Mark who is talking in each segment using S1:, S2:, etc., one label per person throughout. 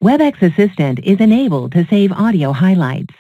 S1: WebEx Assistant is enabled to save audio highlights.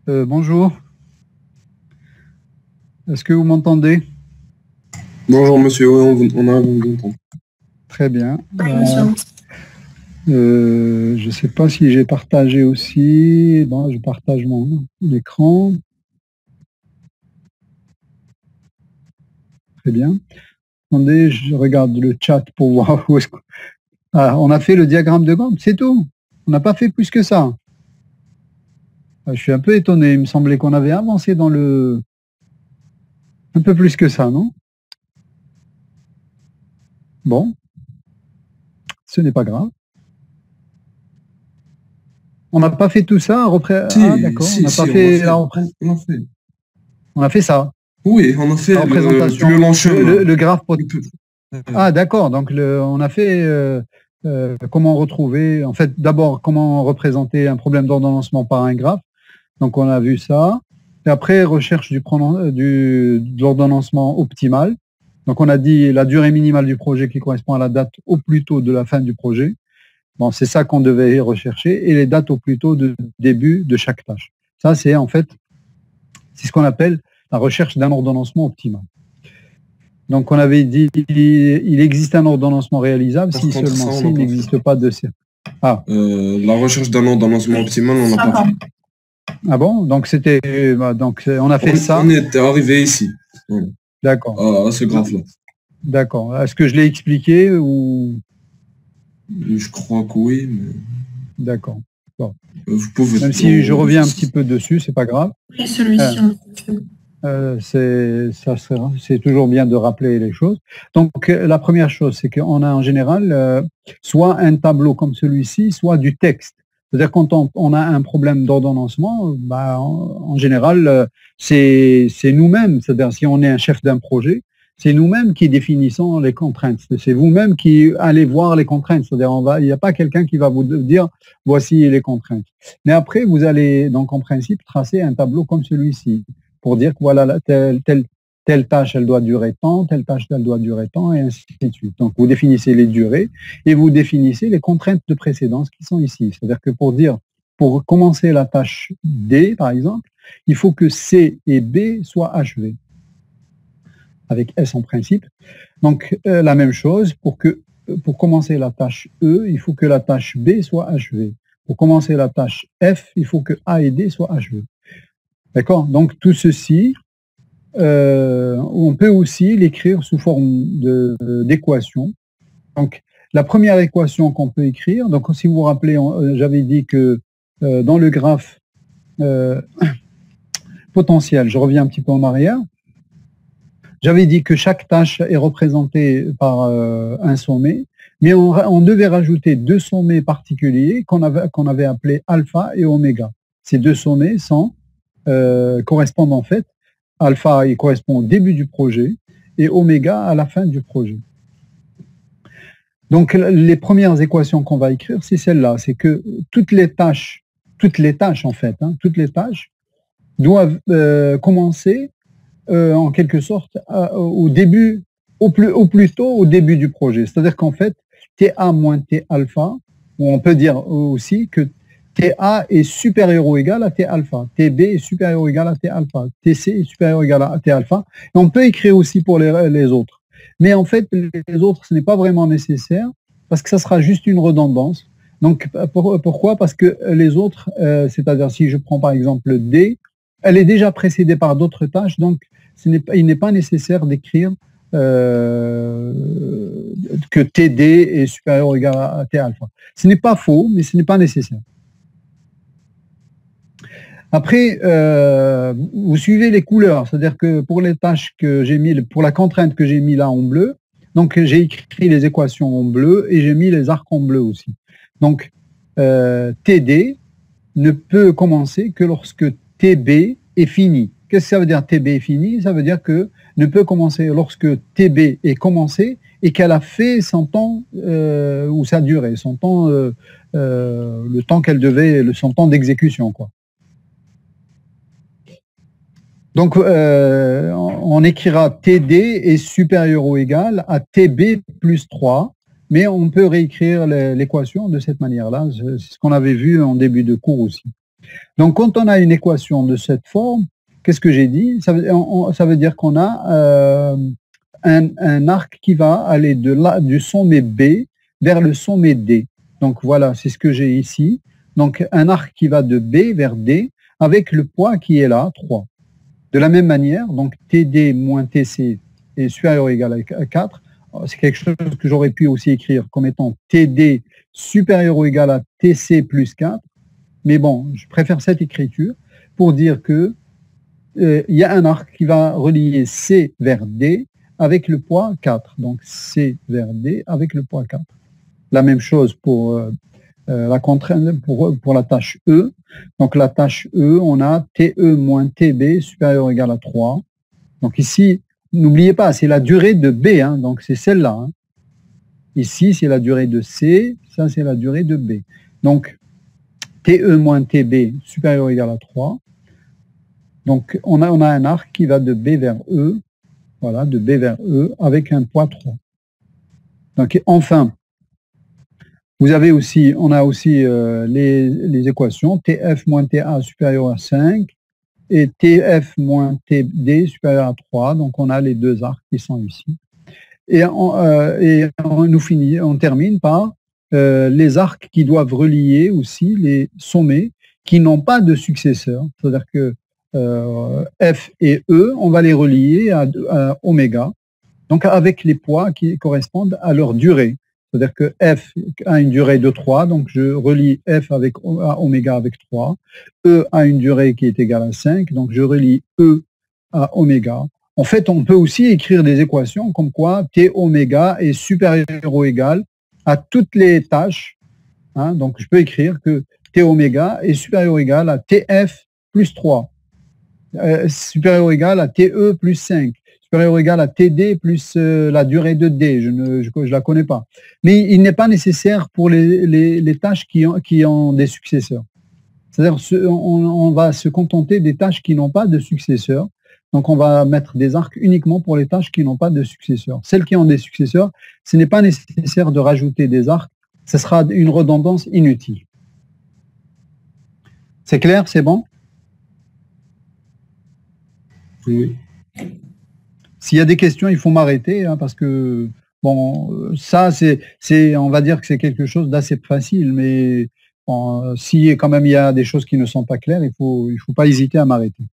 S2: Bonjour. Est-ce que vous m'entendez?
S3: Bonjour monsieur, oui, on a vous entend.
S2: Très bien.
S4: Oui, monsieur.
S2: Je ne sais pas si j'ai partagé aussi. Bon, je partage mon écran. Très bien. Attendez, je regarde le chat pour voir où est-ce qu'on... Ah, on a fait le diagramme de Gantt, c'est tout. On n'a pas fait plus que ça. Ah, je suis un peu étonné. Il me semblait qu'on avait avancé dans le... Un peu plus que ça, non? Bon. Ce n'est pas grave. On n'a pas fait tout ça.
S3: Si,
S2: ah, d'accord.
S3: si,
S2: on n'a
S3: si,
S2: pas fait...
S3: On
S2: a fait ça.
S3: Oui, on a fait
S2: la représentation, le graphe. Ah, d'accord. Donc, on a fait comment retrouver, en fait, d'abord, comment représenter un problème d'ordonnancement par un graphe. Donc, on a vu ça. Et après, recherche de l'ordonnancement optimal. Donc, on a dit la durée minimale du projet qui correspond à la date au plus tôt de la fin du projet. Bon, c'est ça qu'on devait rechercher, et les dates au plus tôt de début de chaque tâche. Ça, c'est en fait, c'est ce qu'on appelle la recherche d'un ordonnancement optimal. Donc, on avait dit il existe un ordonnancement réalisable si seulement s'il n'existe pas de... Ah.
S3: La recherche d'un ordonnancement optimal, on n'a pas fait.
S2: Ah bon? Donc, c'était... Donc, on a fait ça.
S3: On était arrivé ici. Ouais.
S2: D'accord.
S3: À ce graphe-là.
S2: D'accord. Est-ce que je l'ai expliqué ou...
S3: Je crois que oui. Mais...
S2: D'accord. Bon.
S3: Vous pouvez...
S2: Même si je reviens un petit peu dessus, c'est pas grave.
S4: Et celui-ci,
S2: c'est toujours bien de rappeler les choses. Donc, la première chose, c'est qu'on a en général soit un tableau comme celui-ci, soit du texte. C'est-à-dire quand on a un problème d'ordonnancement, bah, en général, c'est nous-mêmes. C'est-à-dire si on est un chef d'un projet, c'est nous-mêmes qui définissons les contraintes. C'est vous-même qui allez voir les contraintes. C'est-à-dire il n'y a pas quelqu'un qui va vous dire voici les contraintes. Mais après, vous allez donc en principe tracer un tableau comme celui-ci pour dire que voilà, telle tâche, elle doit durer tant, telle tâche, elle doit durer tant, et ainsi de suite. Donc, vous définissez les durées et vous définissez les contraintes de précédence qui sont ici. C'est-à-dire que pour commencer la tâche D, par exemple, il faut que C et B soient achevés, avec S en principe. Donc, la même chose, pour commencer la tâche E, il faut que la tâche B soit achevée. Pour commencer la tâche F, il faut que A et D soient achevés. D'accord? Donc, tout ceci, on peut aussi l'écrire sous forme d'équation. Donc, la première équation qu'on peut écrire, donc si vous vous rappelez, j'avais dit que dans le graphe potentiel, je reviens un petit peu en arrière, j'avais dit que chaque tâche est représentée par un sommet, mais on devait rajouter deux sommets particuliers qu'on avait appelés alpha et oméga. Ces deux sommets correspondent en fait, alpha il correspond au début du projet et oméga à la fin du projet. Donc les premières équations qu'on va écrire, c'est celle-là, c'est que toutes les tâches en fait, toutes les tâches doivent commencer en quelque sorte au début, au plus tôt au début du projet. C'est-à-dire qu'en fait, TA moins T alpha, ou on peut dire aussi que TA est supérieur ou égal à T alpha, TB est supérieur ou égal à T alpha, TC est supérieur ou égal à T alpha. Et on peut écrire aussi pour les autres. Mais en fait, les autres, ce n'est pas vraiment nécessaire parce que ça sera juste une redondance. Donc, pourquoi? Parce que les autres, c'est-à-dire si je prends par exemple D, elle est déjà précédée par d'autres tâches, donc il n'est pas nécessaire d'écrire que TD est supérieur ou égal à T alpha. Ce n'est pas faux, mais ce n'est pas nécessaire. Après, vous suivez les couleurs, c'est-à-dire que pour les tâches que j'ai mis, pour la contrainte que j'ai mis là en bleu, donc j'ai écrit les équations en bleu et j'ai mis les arcs en bleu aussi. Donc, TD ne peut commencer que lorsque TB est fini. Qu'est-ce que ça veut dire TB est fini? Ça veut dire que ne peut commencer lorsque TB est commencé et qu'elle a fait son temps ou sa durée, son temps, le temps qu'elle devait, son temps d'exécution, quoi. Donc, on écrira TD est supérieur ou égal à TB plus 3, mais on peut réécrire l'équation de cette manière-là. C'est ce qu'on avait vu en début de cours aussi. Donc, quand on a une équation de cette forme, qu'est-ce que j'ai dit? Ça veut dire qu'on a un arc qui va aller du sommet B vers le sommet D. Donc, voilà, c'est ce que j'ai ici. Donc, un arc qui va de B vers D avec le poids qui est là, 3. De la même manière, donc TD moins TC est supérieur ou égal à 4. C'est quelque chose que j'aurais pu aussi écrire comme étant TD supérieur ou égal à TC plus 4. Mais bon, je préfère cette écriture pour dire que il y a un arc qui va relier C vers D avec le poids 4. Donc C vers D avec le poids 4. La même chose pour la contrainte pour la tâche E. Donc la tâche E, on a TE moins TB supérieur ou égal à 3. Donc ici, n'oubliez pas, c'est la durée de B, donc c'est celle-là. Ici, c'est la durée de C, ça c'est la durée de B. Donc TE moins TB supérieur ou égal à 3. Donc on a un arc qui va de B vers E voilà, de B vers E avec un poids 3. Donc, enfin, on a aussi les équations TF moins TA supérieur à 5 et TF moins TD supérieur à 3. Donc, on a les deux arcs qui sont ici. Et on termine par les arcs qui doivent relier aussi les sommets qui n'ont pas de successeur. C'est-à-dire que F et E, on va les relier à oméga, donc avec les poids qui correspondent à leur durée. C'est-à-dire que F a une durée de 3, donc je relie F à oméga avec 3. E a une durée qui est égale à 5, donc je relie E à oméga. En fait, on peut aussi écrire des équations comme quoi T oméga est supérieur ou égal à toutes les tâches. Hein, donc, je peux écrire que T oméga est supérieur ou égal à TF plus 3, supérieur ou égal à TE plus 5, supérieur ou égal à TD plus la durée de D. Je ne la connais pas. Mais il n'est pas nécessaire pour les tâches qui ont des successeurs. C'est-à-dire on va se contenter des tâches qui n'ont pas de successeurs. Donc, on va mettre des arcs uniquement pour les tâches qui n'ont pas de successeurs. Celles qui ont des successeurs, ce n'est pas nécessaire de rajouter des arcs. Ce sera une redondance inutile. C'est clair? C'est bon?
S3: Oui.
S2: S'il y a des questions, il faut m'arrêter, hein, parce que, bon, ça, on va dire que c'est quelque chose d'assez facile, mais bon, si quand même il y a des choses qui ne sont pas claires, il faut pas hésiter à m'arrêter.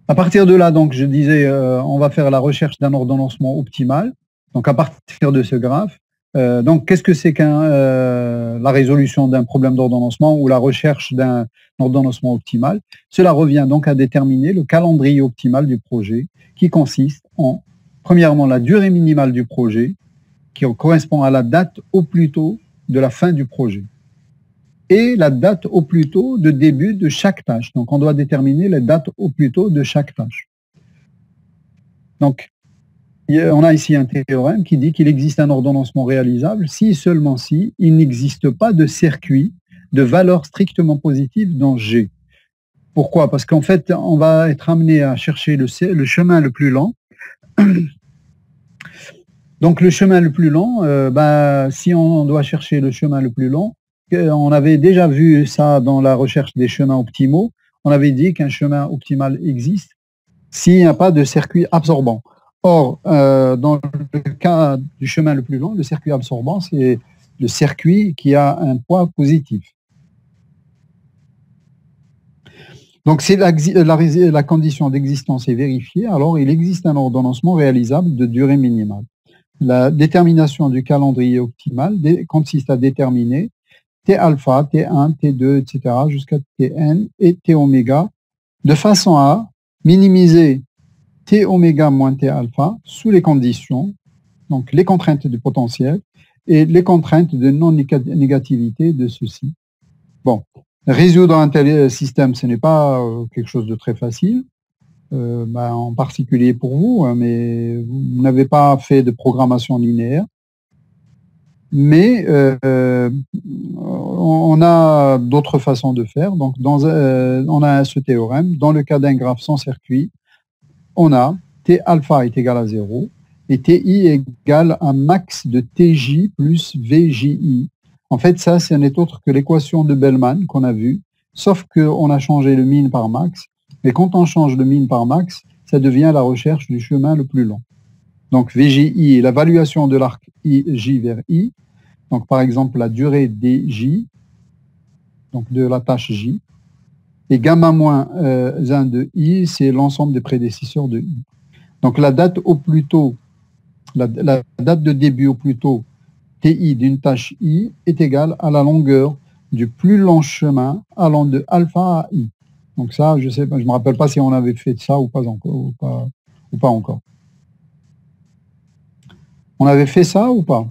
S2: À partir de là, donc, je disais, on va faire la recherche d'un ordonnancement optimal. Donc, à partir de ce graphe, donc, qu'est-ce que c'est la résolution d'un problème d'ordonnancement ou la recherche d'un ordonnancement optimal? Cela revient donc à déterminer le calendrier optimal du projet, qui consiste en, premièrement, la durée minimale du projet, qui correspond à la date au plus tôt de la fin du projet, et la date au plus tôt de début de chaque tâche. Donc, on doit déterminer les dates au plus tôt de chaque tâche. Donc, on a ici un théorème qui dit qu'il existe un ordonnancement réalisable si seulement si il n'existe pas de circuit de valeur strictement positive dans G. Pourquoi? Parce qu'en fait, on va être amené à chercher le chemin le plus lent. Donc, le chemin le plus lent, si on doit chercher le chemin le plus lent, on avait déjà vu ça dans la recherche des chemins optimaux. On avait dit qu'un chemin optimal existe s'il n'y a pas de circuit absorbant. Or, dans le cas du chemin le plus long, le circuit absorbant, c'est le circuit qui a un poids positif. Donc, si la condition d'existence est vérifiée, alors il existe un ordonnancement réalisable de durée minimale. La détermination du calendrier optimal consiste à déterminer T alpha, T1, T2, etc., jusqu'à Tn et T oméga, de façon à minimiser T oméga moins T alpha sous les conditions, donc les contraintes du potentiel et les contraintes de non-négativité de ceci. Bon, résoudre un tel système, ce n'est pas quelque chose de très facile, en particulier pour vous, hein, mais vous n'avez pas fait de programmation linéaire. Mais on a d'autres façons de faire. Donc, on a ce théorème. Dans le cas d'un graphe sans circuit, on a T alpha est égal à 0 et TI est égal à max de TJ plus VJI. En fait, ça, ce n'est autre que l'équation de Bellman qu'on a vue, sauf qu'on a changé le min par max. Mais quand on change le min par max, ça devient la recherche du chemin le plus long. Donc, VJI est l'évaluation de l'arc J vers I. Donc, par exemple, la durée DJ, donc de la tâche J. Et gamma moins 1 de I, c'est l'ensemble des prédécesseurs de I. Donc, la date au plus tôt, la date de début au plus tôt TI d'une tâche I est égale à la longueur du plus long chemin allant de alpha à I. Donc ça, je sais pas, je me rappelle pas si on avait fait ça ou pas encore, ou pas encore. On avait fait ça ou pas?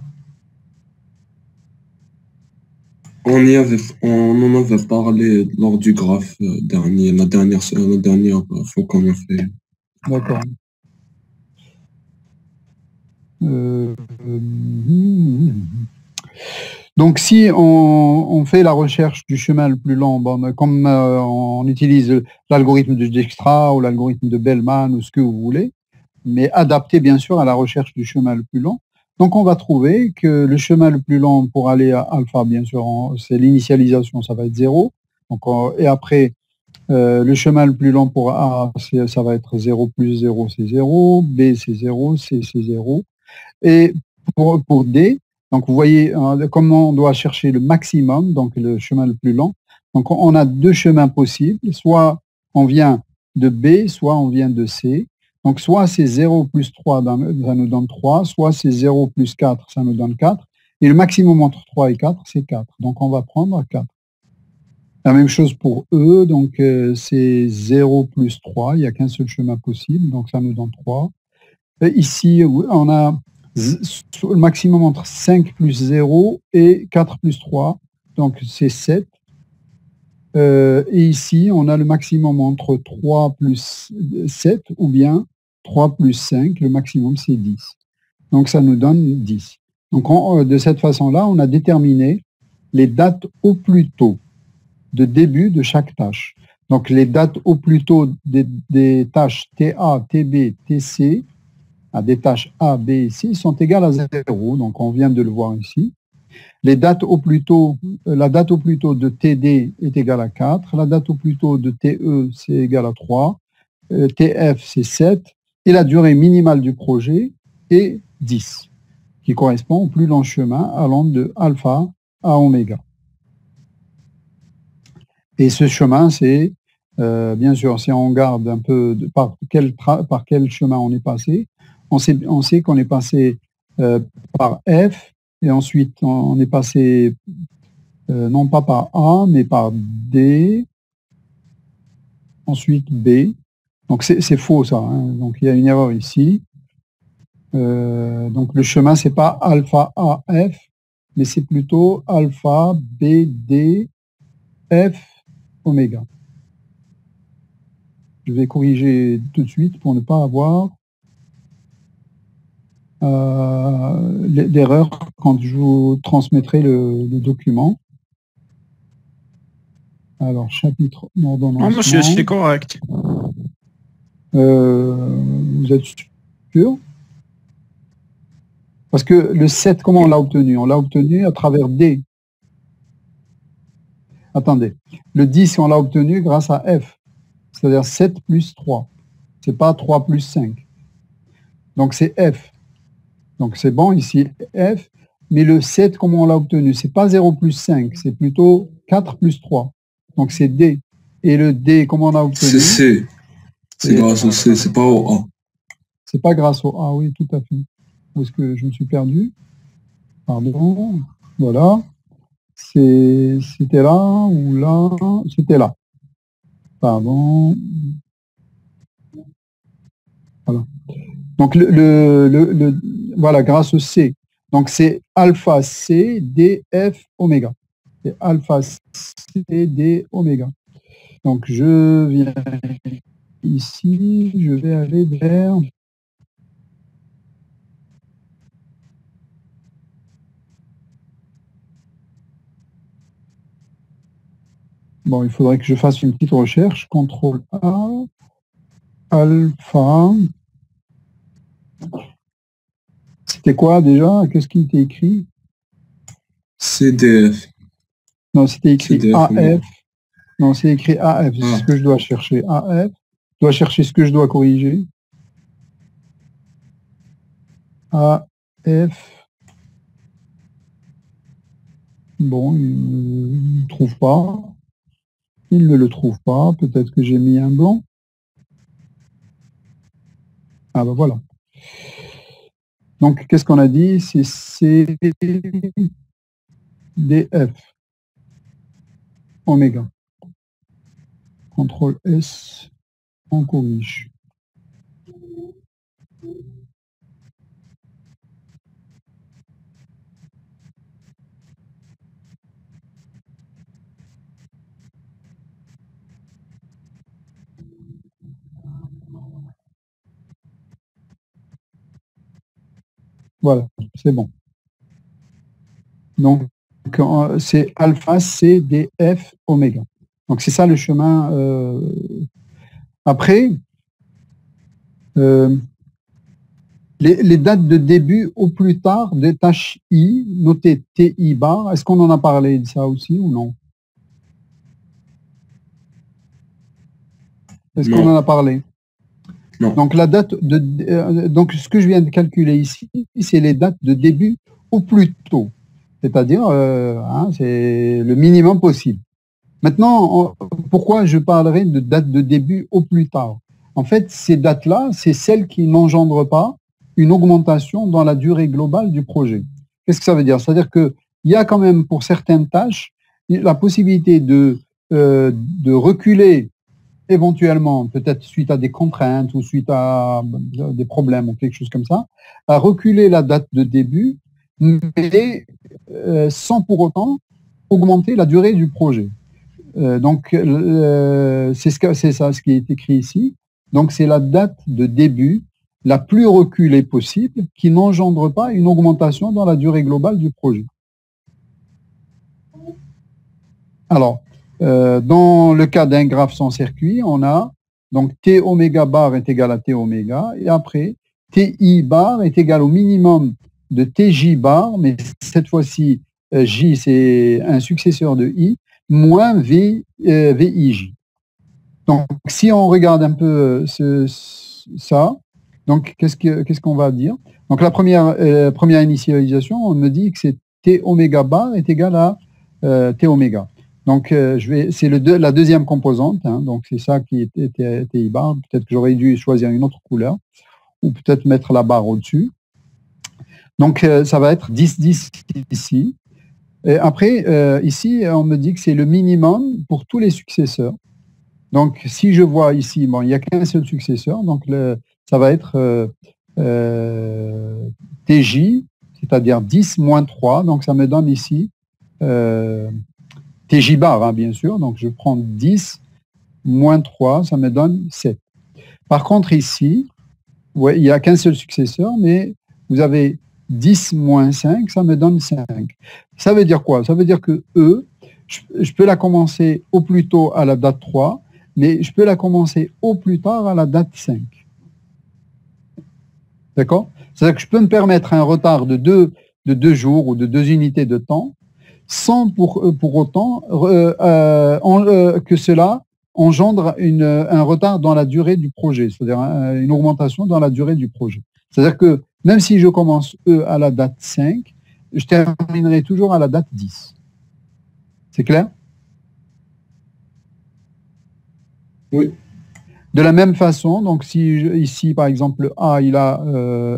S3: On en avait parlé lors du graphe dernier, la dernière fois qu'on a fait.
S2: D'accord. Donc, si on fait la recherche du chemin le plus long, bon, comme on utilise l'algorithme de Dijkstra ou l'algorithme de Bellman ou ce que vous voulez, mais adapté bien sûr à la recherche du chemin le plus long. Donc, on va trouver que le chemin le plus long pour aller à alpha, bien sûr, c'est l'initialisation, ça va être 0. Donc, et après, le chemin le plus long pour A, ça va être 0 plus 0, c'est 0. B, c'est 0. C, c'est 0. Et pour D, donc vous voyez comment on doit chercher le maximum, donc le chemin le plus long. Donc on a deux chemins possibles, soit on vient de B, soit on vient de C. Donc soit c'est 0 plus 3, ça nous donne 3, soit c'est 0 plus 4, ça nous donne 4. Et le maximum entre 3 et 4, c'est 4. Donc on va prendre 4. La même chose pour E, donc c'est 0 plus 3, il n'y a qu'un seul chemin possible, donc ça nous donne 3. Et ici, on a le maximum entre 5 plus 0 et 4 plus 3, donc c'est 7. Et ici, on a le maximum entre 3 plus 7 ou bien 3 plus 5, le maximum c'est 10. Donc ça nous donne 10. Donc de cette façon-là, on a déterminé les dates au plus tôt de début de chaque tâche. Donc les dates au plus tôt des tâches TA, TB, TC, à des tâches A, B et C sont égales à 0. Donc on vient de le voir ici. Les dates au plus tôt, la date au plus tôt de TD est égale à 4. La date au plus tôt de TE, c'est égal à 3. TF, c'est 7. Et la durée minimale du projet est 10, qui correspond au plus long chemin allant de alpha à oméga. Et ce chemin, c'est, bien sûr, si on regarde un peu par quel chemin on est passé, on sait qu'on est passé par F, et ensuite on est passé non pas par A, mais par D, ensuite B. Donc c'est faux ça, hein. Donc il y a une erreur ici. Donc le chemin, c'est pas alpha A, F, mais c'est plutôt alpha B, D, F, oméga. Je vais corriger tout de suite pour ne pas avoir d'erreur quand je vous transmettrai le document. Alors, chapitre d'ordonnancement.
S4: Non, monsieur, c'est correct.
S2: Vous êtes sûr? Parce que le 7, comment on l'a obtenu? On l'a obtenu à travers D. Attendez. Le 10, on l'a obtenu grâce à F. C'est-à-dire 7 plus 3. C'est pas 3 plus 5. Donc, c'est F. Donc, c'est bon, ici, F. Mais le 7, comment on l'a obtenu? C'est pas 0 plus 5, c'est plutôt 4 plus 3. Donc, c'est D. Et le D, comment on l'a obtenu?
S3: C'est C. C'est grâce au C, c'est pas au A.
S2: C'est pas grâce au A, oui, tout à fait. Où est-ce que je me suis perdu? Pardon. Voilà. C'était là ou là? C'était là. Pardon. Voilà. Donc, voilà, grâce au C. Donc, c'est alpha C, D, F, oméga. C'est alpha C, D, oméga. Donc, je viens ici, je vais aller vers... Bon, il faudrait que je fasse une petite recherche. CTRL A, alpha. C'était quoi déjà? Qu'est-ce qui était écrit?
S3: CDF.
S2: Non, c'était écrit
S3: CDF,
S2: AF. Non, c'est écrit AF. C'est ce que je dois chercher. AF. Je dois chercher ce que je dois corriger. AF. Bon, il ne trouve pas. Il ne le trouve pas. Peut-être que j'ai mis un blanc. Ah ben voilà. Donc, qu'est-ce qu'on a dit? C'est CDF. Oméga. CTRL S. On corrige. Voilà, c'est bon. Donc, c'est alpha, C, D, F, oméga. Donc, c'est ça le chemin. Après, les dates de début au plus tard des tâches I, notées TI bar, est-ce qu'on en a parlé de ça aussi ou non? Est-ce qu'on en a parlé?
S3: Non.
S2: Donc, la date donc, ce que je viens de calculer ici, c'est les dates de début au plus tôt. C'est-à-dire, c'est le minimum possible. Maintenant, pourquoi je parlerai de date de début au plus tard? En fait, ces dates-là, c'est celles qui n'engendrent pas une augmentation dans la durée globale du projet. Qu'est-ce que ça veut dire? C'est-à-dire qu'il y a quand même pour certaines tâches la possibilité de reculer éventuellement, peut-être suite à des contraintes ou suite à des problèmes ou quelque chose comme ça, à reculer la date de début, mais sans pour autant augmenter la durée du projet. Donc, c'est ça ce qui est écrit ici. Donc, c'est la date de début la plus reculée possible qui n'engendre pas une augmentation dans la durée globale du projet. Alors, dans le cas d'un graphe sans circuit, on a donc T oméga bar est égal à T oméga, et après, TI bar est égal au minimum de TJ bar, mais cette fois-ci, J, c'est un successeur de I, moins VIJ. Donc, si on regarde un peu ça, donc qu'est-ce qu'on va dire? Donc, la première initialisation, on me dit que c'est T oméga bar est égal à T oméga. Donc, c'est la deuxième composante, hein, donc c'est ça qui était TI bar. Peut-être que j'aurais dû choisir une autre couleur, ou peut-être mettre la barre au-dessus. Donc, ça va être 10, 10 ici. Et après, ici, on me dit que c'est le minimum pour tous les successeurs. Donc, si je vois ici, bon, il n'y a qu'un seul successeur, donc ça va être TJ, c'est-à-dire 10 moins 3, donc ça me donne ici TJ bar, hein, bien sûr, donc je prends 10 moins 3, ça me donne 7. Par contre, ici, ouais, il n'y a qu'un seul successeur, mais vous avez 10 moins 5, ça me donne 5. Ça veut dire quoi? Ça veut dire que E, je peux la commencer au plus tôt à la date 3, mais je peux la commencer au plus tard à la date 5. D'accord? C'est-à-dire que je peux me permettre un retard de 2 jours ou de 2 unités de temps sans pour autant que cela engendre un retard dans la durée du projet, c'est-à-dire une augmentation dans la durée du projet. C'est-à-dire que même si je commence E à la date 5, je terminerai toujours à la date 10. C'est clair?
S3: Oui.
S2: De la même façon, donc si ici, par exemple, A, il a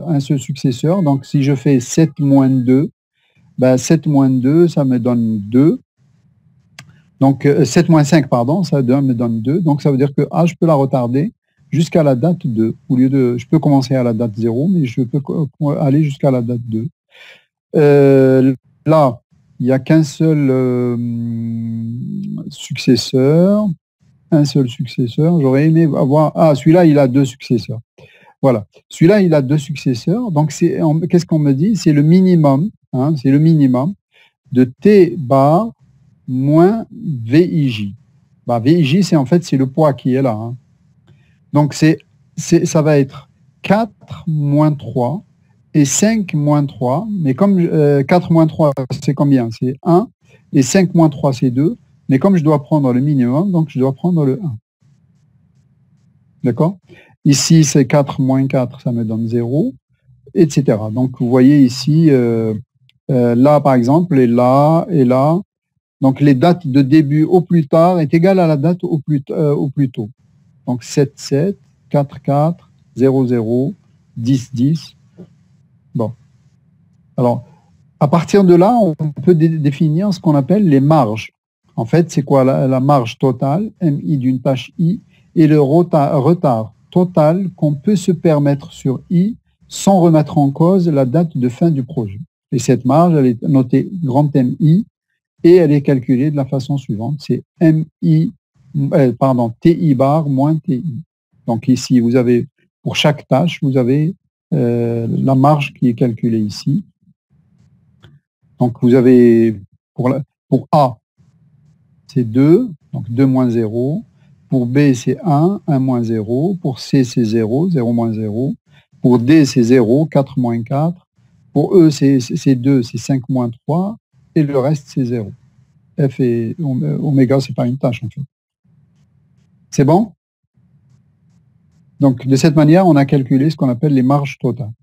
S2: un seul successeur, donc si je fais 7 moins 2, ben 7 moins 2, ça me donne 2. Donc 7 moins 5, pardon, ça me donne 2. Donc ça veut dire que A, je peux la retarder jusqu'à la date 2. Au lieu de, je peux commencer à la date 0, mais je peux aller jusqu'à la date 2. Là, il n'y a qu'un seul successeur. Un seul successeur. J'aurais aimé avoir... Ah, celui-là, il a 2 successeurs. Voilà. Celui-là, il a 2 successeurs. Donc, qu'est-ce qu'on me dit? C'est le minimum. Hein, c'est le minimum de T bar moins VIJ. Bah, VIJ, c'est en fait, c'est le poids qui est là. Hein. Donc, ça va être 4 moins 3 et 5 moins 3. Mais comme 4 moins 3, c'est combien? C'est 1. Et 5 moins 3, c'est 2. Mais comme je dois prendre le minimum, donc je dois prendre le 1. D'accord? Ici, c'est 4 moins 4, ça me donne 0, etc. Donc, vous voyez ici, là, par exemple, et là, et là. Donc, les dates de début au plus tard est égale à la date au plus tôt. Donc, 7, 7, 4, 4, 0, 0, 10, 10. Bon. Alors, à partir de là, on peut définir ce qu'on appelle les marges. En fait, c'est quoi la marge totale, MI d'une tâche I, et le retard total qu'on peut se permettre sur I sans remettre en cause la date de fin du projet. Et cette marge, elle est notée grand MI et elle est calculée de la façon suivante. C'est TI bar moins TI. Donc ici, vous avez, pour chaque tâche, vous avez la marge qui est calculée ici. Donc vous avez, Pour A, c'est 2, donc 2 moins 0. Pour B, c'est 1, 1 moins 0. Pour C, c'est 0, 0 moins 0. Pour D, c'est 0, 4 moins 4. Pour E, c'est 2, c'est 5 moins 3. Et le reste, c'est 0. F et oméga, ce n'est pas une tâche, en fait. C'est bon? Donc, de cette manière, on a calculé ce qu'on appelle les marges totales.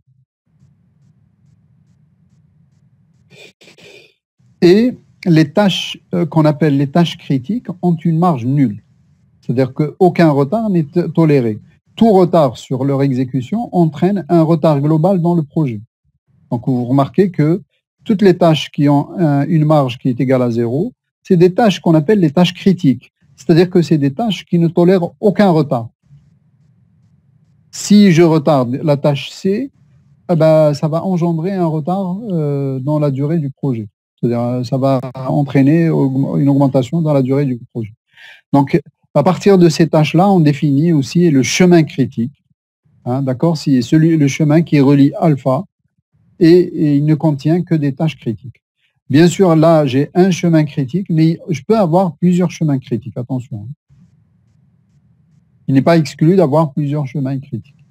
S2: Et les tâches qu'on appelle les tâches critiques ont une marge nulle. C'est-à-dire qu'aucun retard n'est toléré. Tout retard sur leur exécution entraîne un retard global dans le projet. Donc, vous remarquez que toutes les tâches qui ont une marge qui est égale à 0, c'est des tâches qu'on appelle les tâches critiques. C'est-à-dire que c'est des tâches qui ne tolèrent aucun retard. Si je retarde la tâche C, eh ben, ça va engendrer un retard dans la durée du projet. C'est-à-dire ça va entraîner une augmentation dans la durée du projet. Donc, à partir de ces tâches-là, on définit aussi le chemin critique. Hein, d'accord? C'est le chemin qui relie alpha et il ne contient que des tâches critiques. Bien sûr, là, j'ai un chemin critique, mais je peux avoir plusieurs chemins critiques. Attention. Il n'est pas exclu d'avoir plusieurs chemins critiques.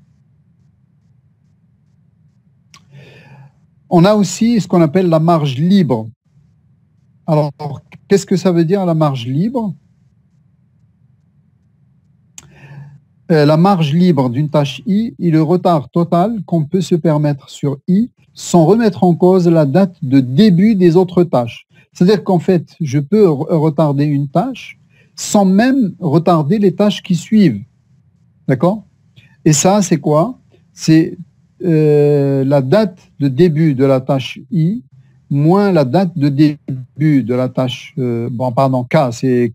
S2: On a aussi ce qu'on appelle la marge libre. Alors, qu'est-ce que ça veut dire la marge libre? La marge libre d'une tâche I est le retard total qu'on peut se permettre sur I sans remettre en cause la date de début des autres tâches. C'est-à-dire qu'en fait, je peux retarder une tâche sans même retarder les tâches qui suivent. D'accord? Et ça, c'est quoi? C'est la date de début de la tâche I moins la date de début de la tâche, K, c'est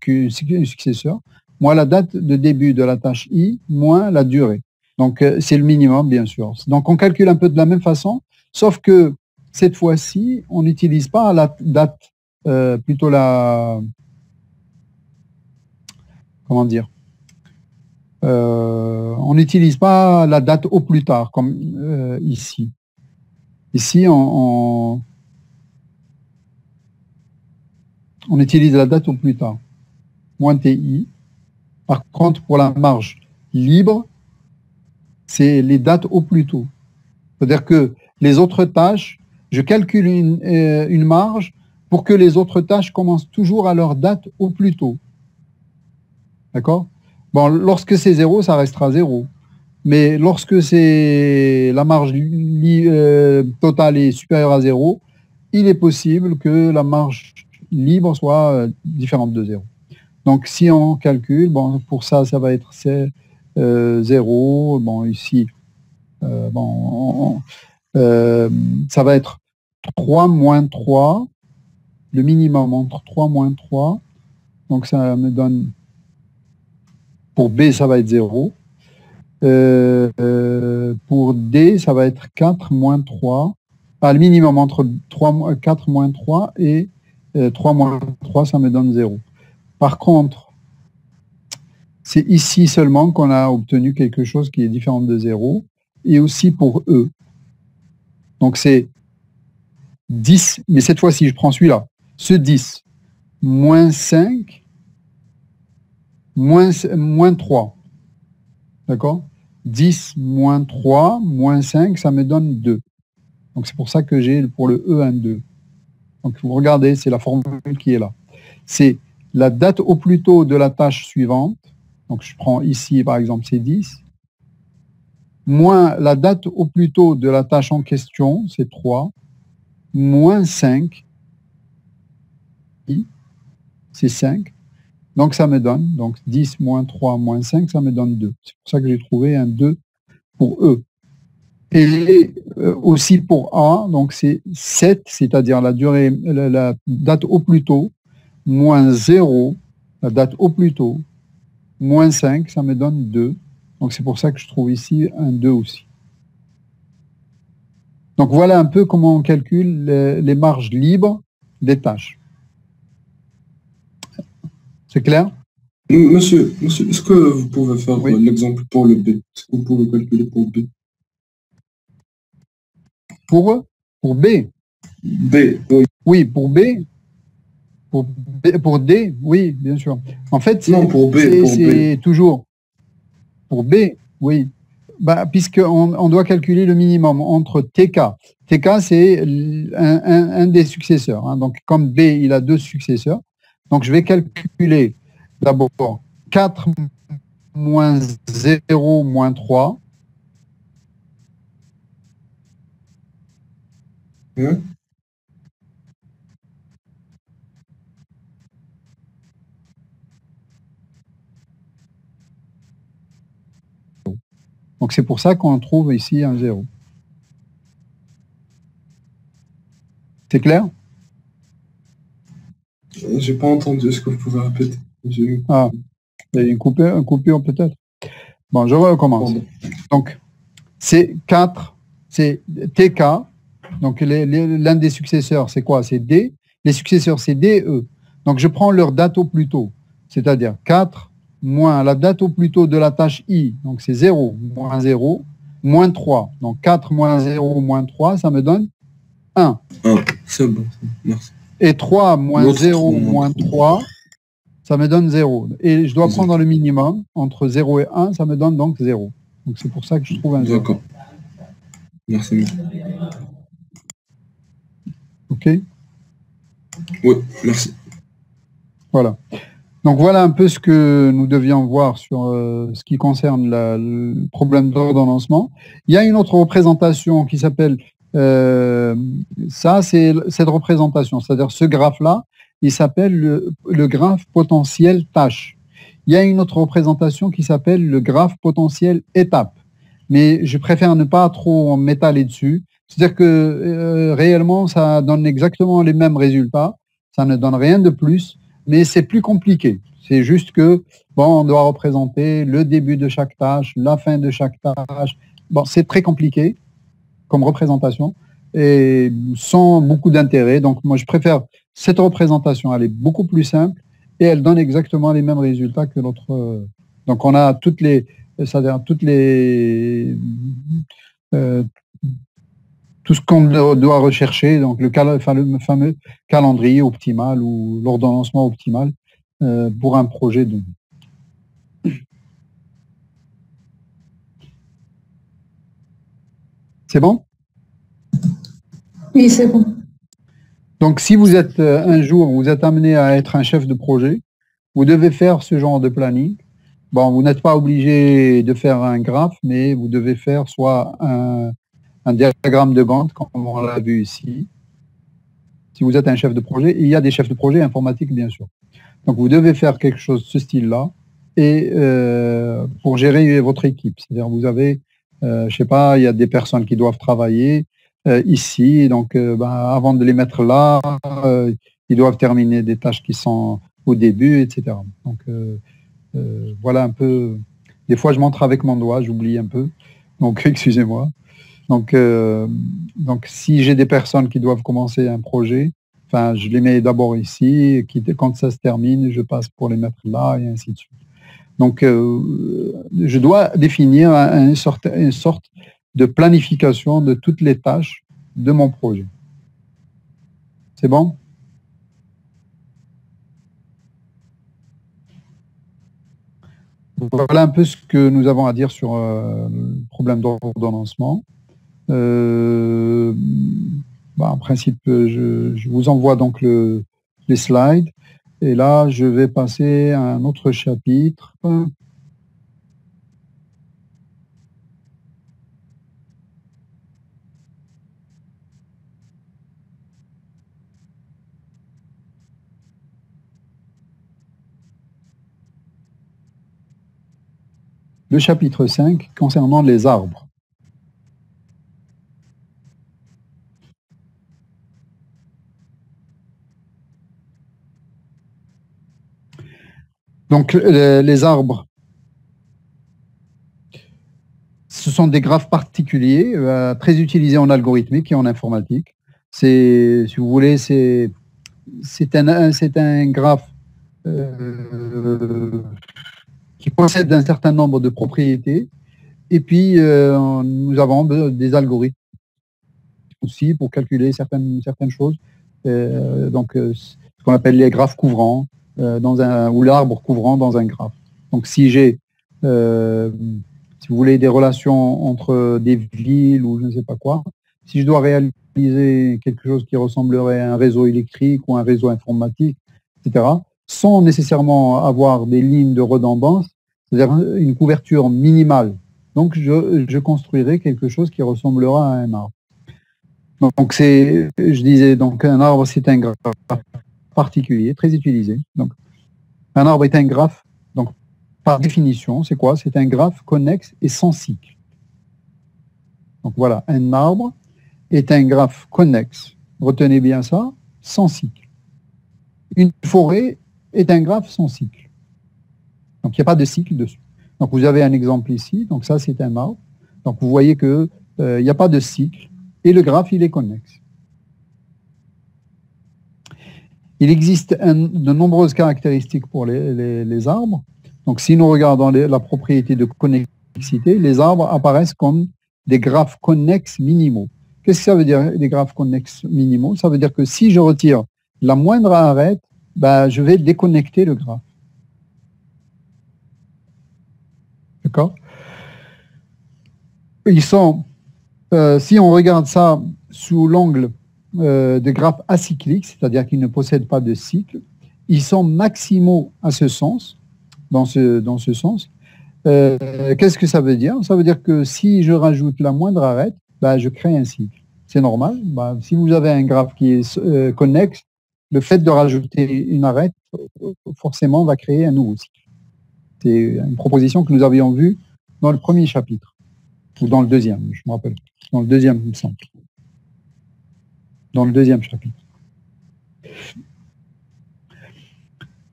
S2: successeur, moins la date de début de la tâche I, moins la durée. Donc, c'est le minimum, bien sûr. Donc, on calcule un peu de la même façon, sauf que cette fois-ci, on n'utilise pas la date, plutôt la... Comment dire? On n'utilise pas la date au plus tard, comme ici. Ici, on utilise la date au plus tard, moins TI. Par contre, pour la marge libre, c'est les dates au plus tôt. C'est-à-dire que les autres tâches, je calcule une marge pour que les autres tâches commencent toujours à leur date au plus tôt. D'accord? Bon, lorsque c'est 0, ça restera 0. Mais lorsque la marge totale est supérieure à 0, il est possible que la marge libre soit différente de 0. Donc, si on calcule, bon, pour ça, ça va être 0. Bon, ici, ça va être 3 moins 3, le minimum entre 3 moins 3. Donc, ça me donne, pour B, ça va être 0. Pour D, ça va être 4 moins 3. Le minimum entre 4 moins 3 et 3 moins 3, ça me donne 0. Par contre, c'est ici seulement qu'on a obtenu quelque chose qui est différent de 0, et aussi pour E. Donc c'est 10, mais cette fois-ci, je prends celui-là. Ce 10, moins 5, moins 3. D'accord? 10 moins 3, moins 5, ça me donne 2. Donc c'est pour ça que j'ai pour le E un 2. Donc vous regardez, c'est la formule qui est là. C'est la date au plus tôt de la tâche suivante. Donc je prends ici par exemple c'est 10. Moins la date au plus tôt de la tâche en question, c'est 3. Moins 5. C'est 5. Donc ça me donne, donc 10 moins 3 moins 5, ça me donne 2. C'est pour ça que j'ai trouvé un 2 pour E. Et aussi pour A, donc c'est 7, c'est-à-dire la durée, la date au plus tôt, moins 0, la date au plus tôt, moins 5, ça me donne 2. Donc c'est pour ça que je trouve ici un 2 aussi. Donc voilà un peu comment on calcule les marges libres des tâches. C'est clair?
S3: Monsieur, est-ce que vous pouvez faire l'exemple pour le B? Est-ce que vous pouvez calculer pour B?
S2: Pour B?
S3: B, oui.
S2: Oui, pour B. Pour D, oui, bien sûr. En fait,
S3: Non, pour B.
S2: c'est toujours pour B, oui. Bah, puisqu'on on doit calculer le minimum entre TK. TK, c'est un des successeurs, hein. Donc, comme B, il a deux successeurs. Donc, je vais calculer d'abord 4 moins 0 moins 3.
S3: Hein?
S2: Donc, c'est pour ça qu'on trouve ici un 0. C'est clair?
S3: J'ai pas entendu. Est-ce que vous pouvez répéter?
S2: Ah, il y a une coupure peut-être. Bon, je recommence.
S3: Pardon.
S2: Donc, c'est 4, c'est TK. Donc, l'un des successeurs, c'est quoi? C'est D. Les successeurs, c'est D, E. Donc, je prends leur date au plus tôt. C'est-à-dire 4 moins la date au plus tôt de la tâche I. Donc, c'est 0 moins 0 moins 3. Donc, 4 moins 0 moins 3, ça me donne 1.
S3: Ah, c'est bon. Merci.
S2: Et 3 moins
S3: L'autre
S2: 0
S3: 3
S2: moins 3, ça me donne 0. Et je dois prendre le minimum. Entre 0 et 1, ça me donne donc 0. Donc, c'est pour ça que je trouve un 0.
S3: D'accord. Merci.
S2: OK?
S3: Oui, merci.
S2: Voilà. Donc voilà un peu ce que nous devions voir sur ce qui concerne le problème d'ordonnancement. Il y a une autre représentation qui s'appelle ça, c'est cette représentation, c'est-à-dire ce graphe-là, il s'appelle le graphe potentiel tâche. Il y a une autre représentation qui s'appelle le graphe potentiel étape. Mais je préfère ne pas trop m'étaler dessus. C'est-à-dire que réellement, ça donne exactement les mêmes résultats. Ça ne donne rien de plus, mais c'est plus compliqué. C'est juste que, bon, on doit représenter le début de chaque tâche, la fin de chaque tâche. Bon, c'est très compliqué comme représentation et sans beaucoup d'intérêt. Donc, moi, je préfère cette représentation. Elle est beaucoup plus simple et elle donne exactement les mêmes résultats que l'autre. Donc, on a toutes les, c'est-à-dire tout ce qu'on doit rechercher, donc le fameux calendrier optimal ou l'ordonnancement optimal pour un projet de. C'est bon?
S4: Oui, c'est bon.
S2: Donc, si vous êtes un jour, vous êtes amené à être un chef de projet, vous devez faire ce genre de planning. Bon, vous n'êtes pas obligé de faire un graphe, mais vous devez faire soit un diagramme de Gantt, comme on l'a vu ici. Si vous êtes un chef de projet, il y a des chefs de projet informatiques, bien sûr. Donc, vous devez faire quelque chose de ce style-là et pour gérer votre équipe. C'est-à-dire, vous avez, je sais pas, il y a des personnes qui doivent travailler ici. Donc, avant de les mettre là, ils doivent terminer des tâches qui sont au début, etc. Donc, voilà un peu. Des fois, je montre avec mon doigt, j'oublie un peu. Donc, excusez-moi. Donc, si j'ai des personnes qui doivent commencer un projet, enfin, je les mets d'abord ici, et quand ça se termine, je passe pour les mettre là, et ainsi de suite. Donc, je dois définir une sorte de planification de toutes les tâches de mon projet. C'est bon? Voilà un peu ce que nous avons à dire sur le problème d'ordonnancement. En principe, je vous envoie donc les slides. Et là, je vais passer à un autre chapitre. Le chapitre 5 concernant les arbres. Donc, les arbres, ce sont des graphes particuliers, très utilisés en algorithmique et en informatique. Si vous voulez, c'est un graphe qui possède un certain nombre de propriétés. Et puis, nous avons des algorithmes aussi pour calculer certaines choses. ce qu'on appelle les graphes couvrants, ou l'arbre couvrant dans un graphe. Donc si j'ai, si vous voulez, des relations entre des villes ou je ne sais pas quoi, si je dois réaliser quelque chose qui ressemblerait à un réseau électrique ou un réseau informatique, etc., sans nécessairement avoir des lignes de redondance, c'est-à-dire une couverture minimale. Donc, je construirai quelque chose qui ressemblera à un arbre. Donc, je disais, donc un arbre, c'est un graphe particulier, très utilisé. Donc, un arbre est un graphe, donc, par définition, c'est quoi? C'est un graphe connexe et sans cycle. Donc, voilà, un arbre est un graphe connexe. Retenez bien ça, sans cycle. Une forêt est un graphe sans cycle. Donc, il n'y a pas de cycle dessus. Donc, vous avez un exemple ici. Donc, ça, c'est un arbre. Donc, vous voyez qu'il n'y a pas de cycle. Et le graphe, il est connexe. Il existe de nombreuses caractéristiques pour les arbres. Donc, si nous regardons la propriété de connexité, les arbres apparaissent comme des graphes connexes minimaux. Qu'est-ce que ça veut dire, des graphes connexes minimaux? Ça veut dire que si je retire la moindre arête, ben, je vais déconnecter le graphe. D'accord? Ils sont, si on regarde ça sous l'angle de graphes acycliques, c'est-à-dire qu'ils ne possèdent pas de cycle, ils sont maximaux à ce sens, dans ce sens. Qu'est-ce que ça veut dire? Ça veut dire que si je rajoute la moindre arête, ben, je crée un cycle. C'est normal. Ben, si vous avez un graphe qui est connexe, le fait de rajouter une arête, forcément, va créer un nouveau cycle. C'est une proposition que nous avions vue dans le premier chapitre, ou dans le deuxième, je me rappelle. Dans le deuxième, il me semble. Dans le deuxième chapitre.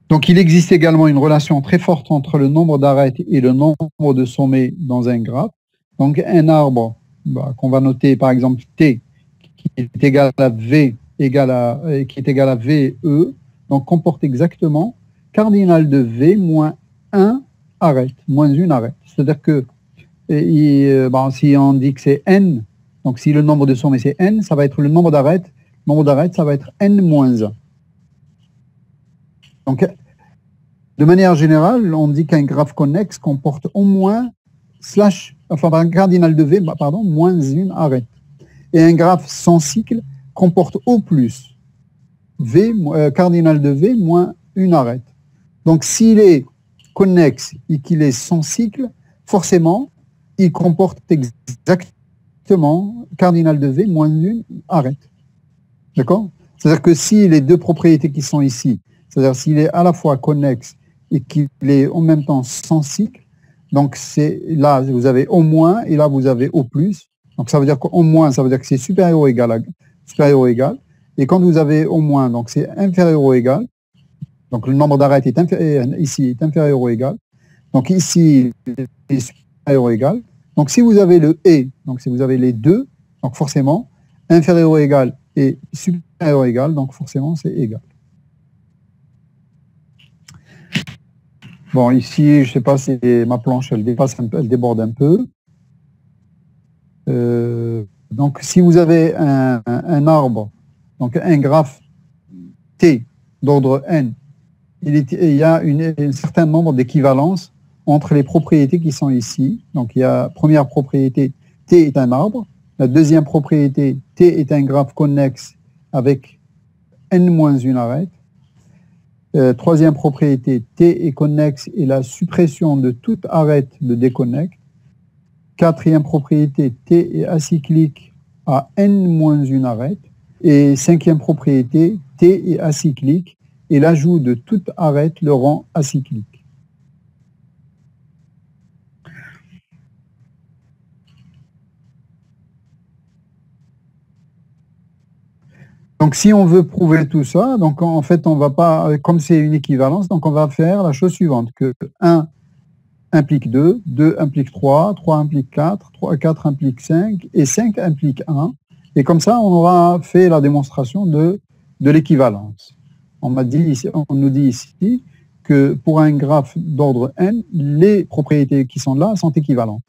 S2: Donc, il existe également une relation très forte entre le nombre d'arêtes et le nombre de sommets dans un graphe. Donc, un arbre qu'on va noter, par exemple, T, qui est égal à V, qui est égal à VE, donc comporte exactement cardinal de V moins 1 arête, moins une arête. C'est-à-dire que si on dit que c'est N, donc si le nombre de sommets c'est N, ça va être le nombre d'arêtes. Le nombre d'arêtes, ça va être N moins 1. Donc, de manière générale, on dit qu'un graphe connexe comporte au moins un cardinal de V, moins une arête. Et un graphe sans cycle comporte au plus V, cardinal de V moins une arête. Donc, s'il est connexe et qu'il est sans cycle, forcément, il comporte exactement cardinal de V moins une arête. D'accord? C'est-à-dire que si les deux propriétés qui sont ici, c'est-à-dire s'il est à la fois connexe et qu'il est en même temps sans cycle, donc là, vous avez au moins et là, vous avez au plus. Donc, ça veut dire qu'au moins, ça veut dire que c'est supérieur ou égal. Et quand vous avez au moins, donc c'est inférieur ou égal. Donc, le nombre d'arêtes ici est inférieur ou égal. Donc, ici, il est supérieur ou égal. Donc, si vous avez le et, donc si vous avez les deux, donc forcément, inférieur ou égal et supérieur ou égal, donc forcément, c'est égal. Bon, ici, je ne sais pas si ma planche, elle déborde un peu. Donc, si vous avez un arbre, donc un graphe T d'ordre N, il y a un certain nombre d'équivalences entre les propriétés qui sont ici. Donc, il y a première propriété, T est un arbre. La deuxième propriété, T est un graphe connexe avec N-1 arête. Troisième propriété, T est connexe et la suppression de toute arête le déconnecte. Quatrième propriété, T est acyclique à N-1 arête. Et cinquième propriété, T est acyclique et l'ajout de toute arête le rend acyclique. Donc, si on veut prouver tout ça, donc en fait, on va pas, comme c'est une équivalence, donc on va faire la chose suivante, que 1 implique 2, 2 implique 3, 3 implique 4, 4 implique 5, et 5 implique 1. Et comme ça, on aura fait la démonstration de l'équivalence. On nous dit ici que pour un graphe d'ordre n, les propriétés qui sont là sont équivalentes.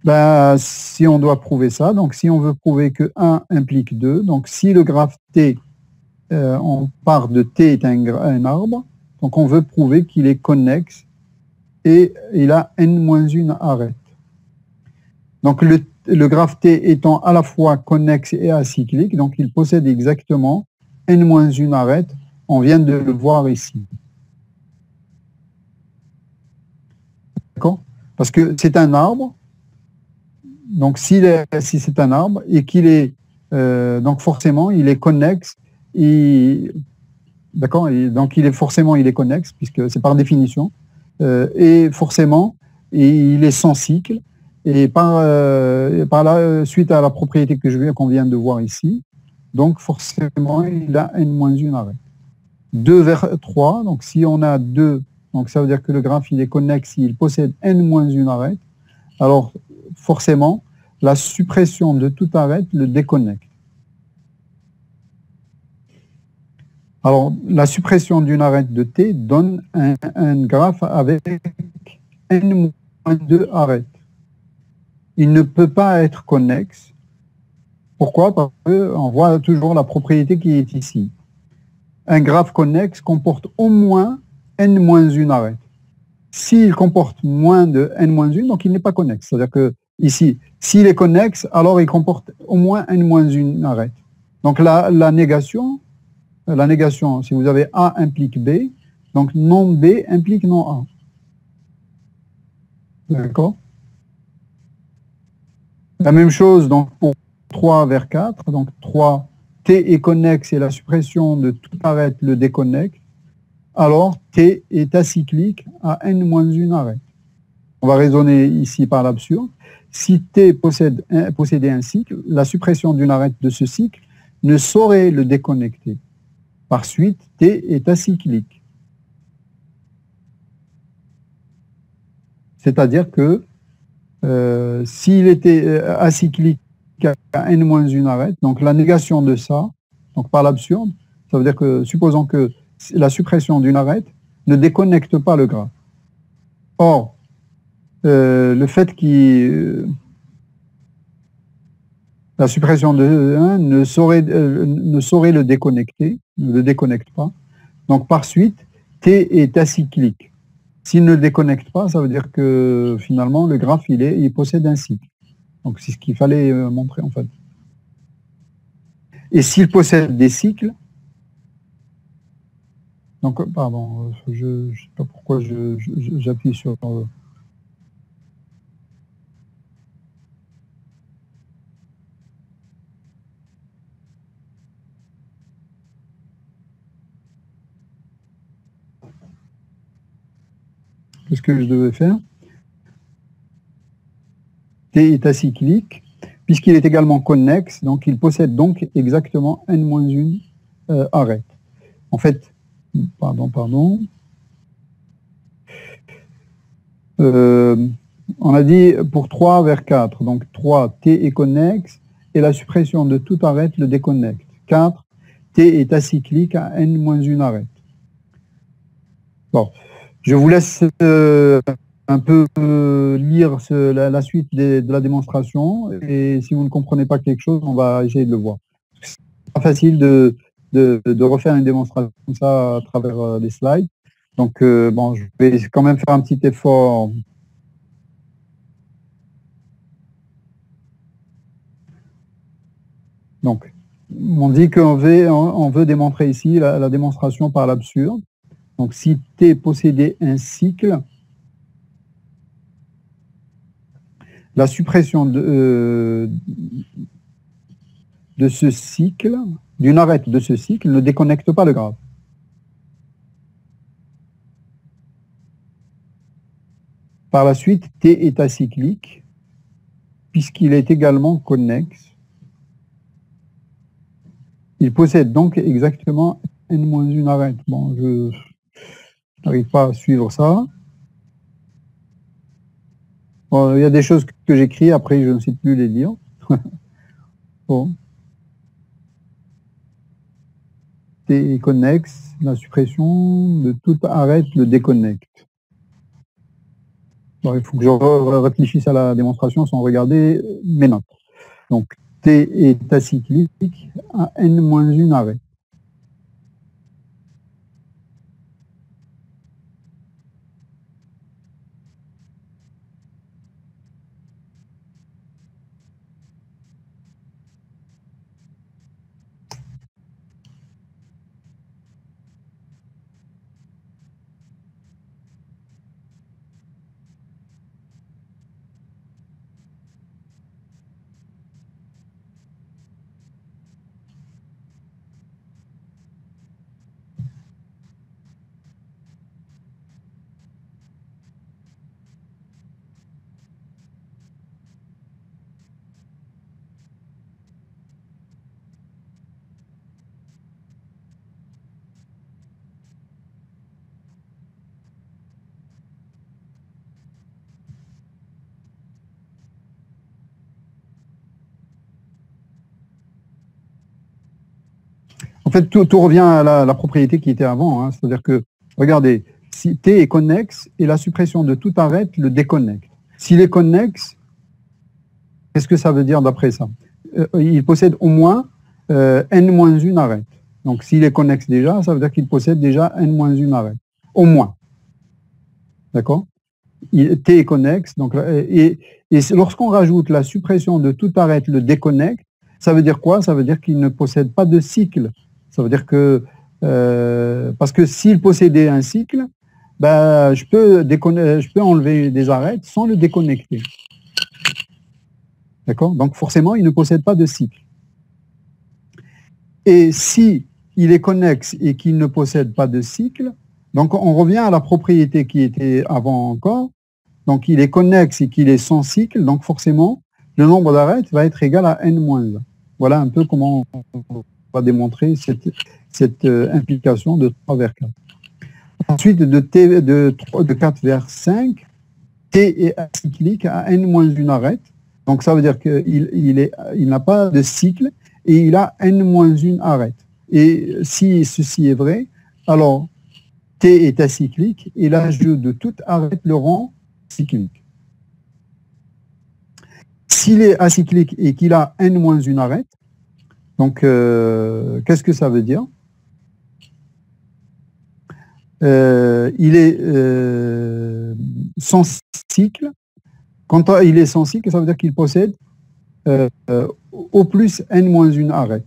S2: Ben, si on doit prouver ça, donc si on veut prouver que 1 implique 2, donc si le graphe T on part de T est un arbre, donc on veut prouver qu'il est connexe et il a n-1 arête. Donc le graphe T étant à la fois connexe et acyclique, donc il possède exactement n-1 arête, on vient de le voir ici. D'accord? Parce que c'est un arbre, donc si c'est un arbre et qu'il est, donc forcément il est connexe, d'accord? Donc il est connexe, puisque c'est par définition, et forcément il est sans cycle, et par là, suite à la propriété qu'on vient de voir ici, donc forcément il a n-1 arrêt. 2 vers 3, donc si on a 2, donc ça veut dire que le graphe il est connexe, il possède n-1 arrête, alors forcément la suppression de toute arête le déconnecte. Alors, la suppression d'une arête de T donne un graphe avec n-2 arêtes. Il ne peut pas être connexe. Pourquoi? Parce qu'on voit toujours la propriété qui est ici. Un graphe connexe comporte au moins n-1 arête. S'il comporte moins de n-1, donc il n'est pas connexe. C'est-à-dire que ici, s'il est connexe, alors il comporte au moins n-1 arête. Donc la négation, si vous avez A implique B, donc non B implique non A. D'accord? La même chose donc pour 3 vers 4, donc 3, T est connexe et la suppression de toute arête le déconnecte, alors T est acyclique à n-1 arête. On va raisonner ici par l'absurde. Si T possédait un cycle, la suppression d'une arête de ce cycle ne saurait le déconnecter. Par suite, T est acyclique. C'est-à-dire que s'il était acyclique à n-1 arête, donc la négation de ça, donc par l'absurde, ça veut dire que, supposons que la suppression d'une arête ne déconnecte pas le graphe. Or, le fait que la suppression de 1 ne saurait le déconnecter, ne le déconnecte pas. Donc par suite, T est acyclique. S'il ne le déconnecte pas, ça veut dire que finalement le graphe il possède un cycle. Donc c'est ce qu'il fallait montrer en fait. Et s'il possède des cycles, donc pardon, je ne sais pas pourquoi j'appuie sur ce que je devais faire. T est acyclique, puisqu'il est également connexe, donc il possède donc exactement n-1 arête. En fait, pardon. On a dit pour 3 vers 4, donc 3, T est connexe, et la suppression de toute arête le déconnecte. 4, T est acyclique à n-1 arête. Bon. Je vous laisse un peu lire la suite de la démonstration et si vous ne comprenez pas quelque chose, on va essayer de le voir. C'est pas facile de refaire une démonstration comme ça à travers des slides. Donc, bon, je vais quand même faire un petit effort. Donc, on dit qu'on veut démontrer ici la démonstration par l'absurde. Donc, si T possédait un cycle, la suppression de ce cycle, d'une arête de ce cycle, ne déconnecte pas le graphe. Par la suite, T est acyclique, puisqu'il est également connexe. Il possède donc exactement n-1 arête. Bon, je n'arrive pas à suivre ça. Bon, il y a des choses que j'écris, après je ne sais plus les lire. Bon. T est connexe, la suppression de toute arête le déconnecte. Alors, il faut que je réfléchisse à la démonstration sans regarder mes notes. Donc, T est acyclique à n-1 arête. En fait, tout revient à la propriété qui était avant. Hein. C'est-à-dire que, regardez, si T est connexe et la suppression de tout arête le déconnecte. S'il est connexe, qu'est-ce que ça veut dire d'après ça? Il possède au moins n-1 arête. Donc, s'il est connexe déjà, ça veut dire qu'il possède déjà n-1 arête. Au moins. D'accord? T est connexe. Donc, et lorsqu'on rajoute la suppression de tout arête le déconnecte, ça veut dire quoi? Ça veut dire qu'il ne possède pas de cycle. Ça veut dire que, parce que s'il possédait un cycle, ben, je peux enlever des arêtes sans le déconnecter. D'accord? Donc forcément, il ne possède pas de cycle. Et si il est connexe et qu'il ne possède pas de cycle, donc on revient à la propriété qui était avant encore. Donc il est connexe et qu'il est sans cycle, donc forcément, le nombre d'arêtes va être égal à n-1. Voilà un peu comment on va démontrer cette implication de 3 vers 4. Ensuite, de 4 vers 5, T est acyclique à n-1 arête. Donc ça veut dire qu'il n'a pas de cycle et il a n-1 arête. Et si ceci est vrai, alors T est acyclique et l'ajout de toute arête le rend cyclique. S'il est acyclique et qu'il a n-1 arête, donc qu'est-ce que ça veut dire? Il est sans cycle. Quand il est sans cycle, ça veut dire qu'il possède au plus n-1 arête.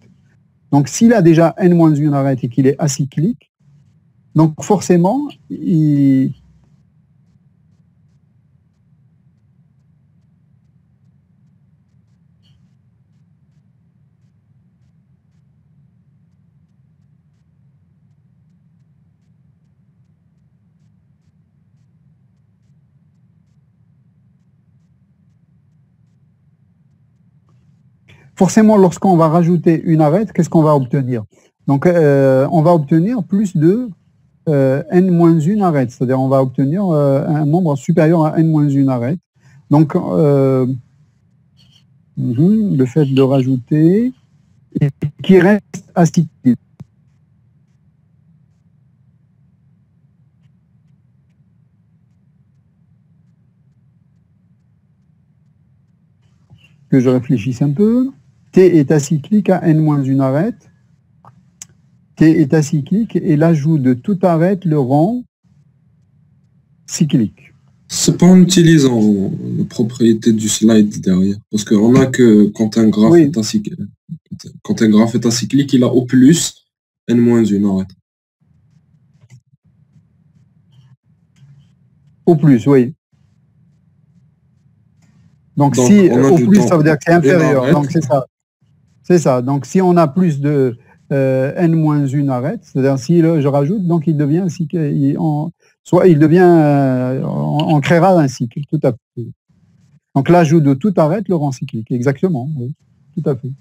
S2: Donc s'il a déjà n-1 arête et qu'il est acyclique, donc forcément, forcément, lorsqu'on va rajouter une arête, qu'est-ce qu'on va obtenir? Donc, on va obtenir plus de n-1 arête, c'est-à-dire on va obtenir un nombre supérieur à n-1 arête. Donc, le fait de rajouter qui reste acyclique. Que je réfléchisse un peu. T est acyclique à n-1 arête. T est acyclique et l'ajout de toute arête le rend cyclique.
S3: C'est pas en utilisant la propriété du slide derrière. Parce qu'on a que quand un graphe est acyclique, il a au plus n-1 arête.
S2: Au plus, oui. Donc si au plus, ça veut dire que c'est inférieur. Donc c'est ça. C'est ça. Donc si on a plus de n-1 arête, c'est-à-dire si je rajoute, donc il devient soit il devient, on créera un cycle, tout à fait. Donc l'ajout de toute arête le rend cyclique, exactement, oui, tout à fait.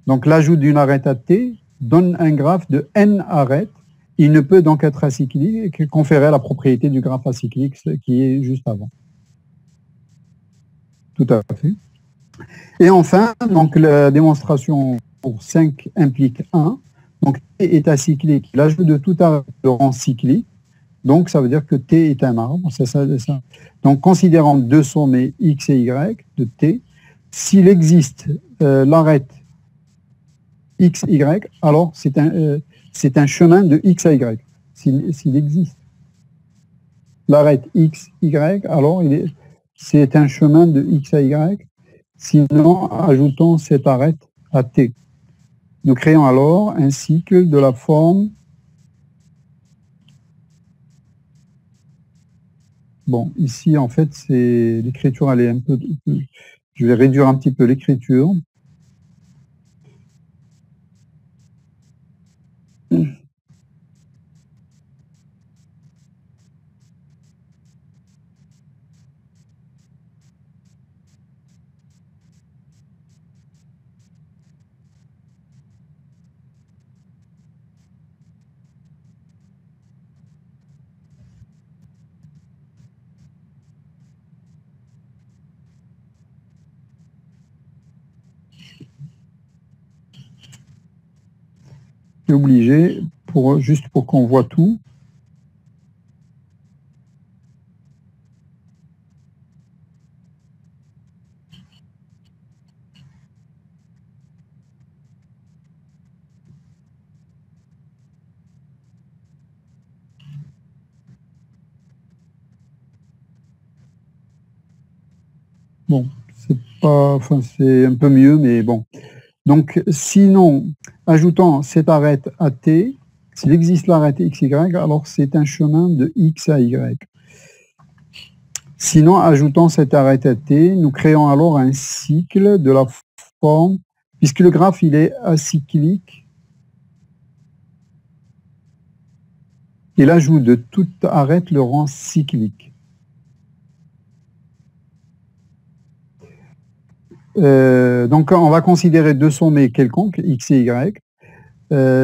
S2: Donc l'ajout d'une arête à T donne un graphe de n arêtes. Il ne peut donc être acyclique que conférer la propriété du graphe acyclique qui est juste avant. Tout à fait. Et enfin, donc la démonstration pour 5 implique 1. Donc T est acyclique. L'ajout de toute arête le rend cyclique. Donc ça veut dire que T est un arbre. C'est ça. Donc considérant deux sommets X et Y de T, s'il existe l'arête X, Y, alors c'est un chemin de X à Y. S'il existe l'arête X, Y, alors c'est un chemin de X à Y. Sinon, ajoutons cette arête à T. Nous créons alors un cycle de la forme. Bon, ici, en fait, c'est l'écriture, elle est un peu. Je vais réduire un petit peu l'écriture. est obligé, juste pour qu'on voit tout. Bon, c'est pas, enfin, c'est un peu mieux, mais bon. Donc, sinon, ajoutant cette arête à t, s'il existe l'arête xy, alors c'est un chemin de x à y. Sinon, ajoutant cette arête à t, nous créons alors un cycle de la forme, puisque le graphe il est acyclique, et l'ajout de toute arête le rend cyclique. Donc, on va considérer deux sommets quelconques, x et y.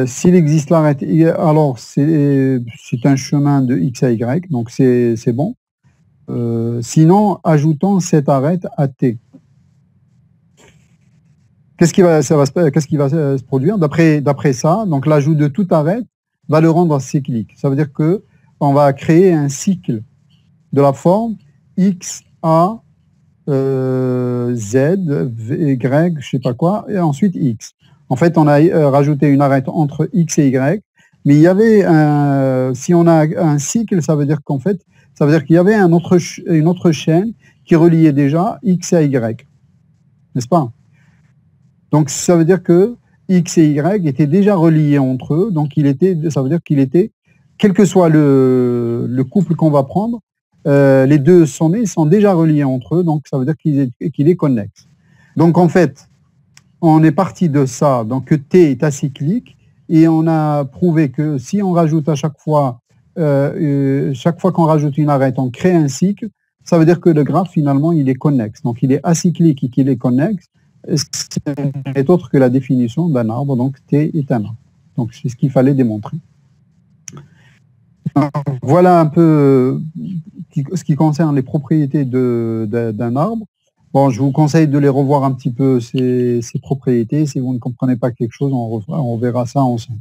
S2: S'il existe l'arête, alors c'est un chemin de x à y, donc c'est bon. Sinon, ajoutons cette arête à t. Qu'est-ce qui va se produire d'après ça? Donc, l'ajout de toute arête va le rendre cyclique. Ça veut dire que on va créer un cycle de la forme x, a, z, y, je sais pas quoi, et ensuite x. En fait, on a rajouté une arête entre x et y, mais il y avait si on a un cycle, ça veut dire qu'en fait, ça veut dire qu'il y avait une autre chaîne qui reliait déjà x à y, n'est-ce pas? Donc, ça veut dire que x et y étaient déjà reliés entre eux, donc ça veut dire qu'il était, quel que soit le couple qu'on va prendre, les deux sommets sont déjà reliés entre eux, donc ça veut dire qu'il est connexe. Donc en fait, on est parti de ça, donc que T est acyclique, et on a prouvé que si on rajoute à chaque fois qu'on rajoute une arête, on crée un cycle, ça veut dire que le graphe finalement il est connexe. Donc il est acyclique et qu'il est connexe, c'est autre que la définition d'un arbre, donc T est un arbre. Donc c'est ce qu'il fallait démontrer. Voilà un peu ce qui concerne les propriétés d'un arbre. Bon, je vous conseille de les revoir un petit peu, ces propriétés. Si vous ne comprenez pas quelque chose, on verra ça ensemble.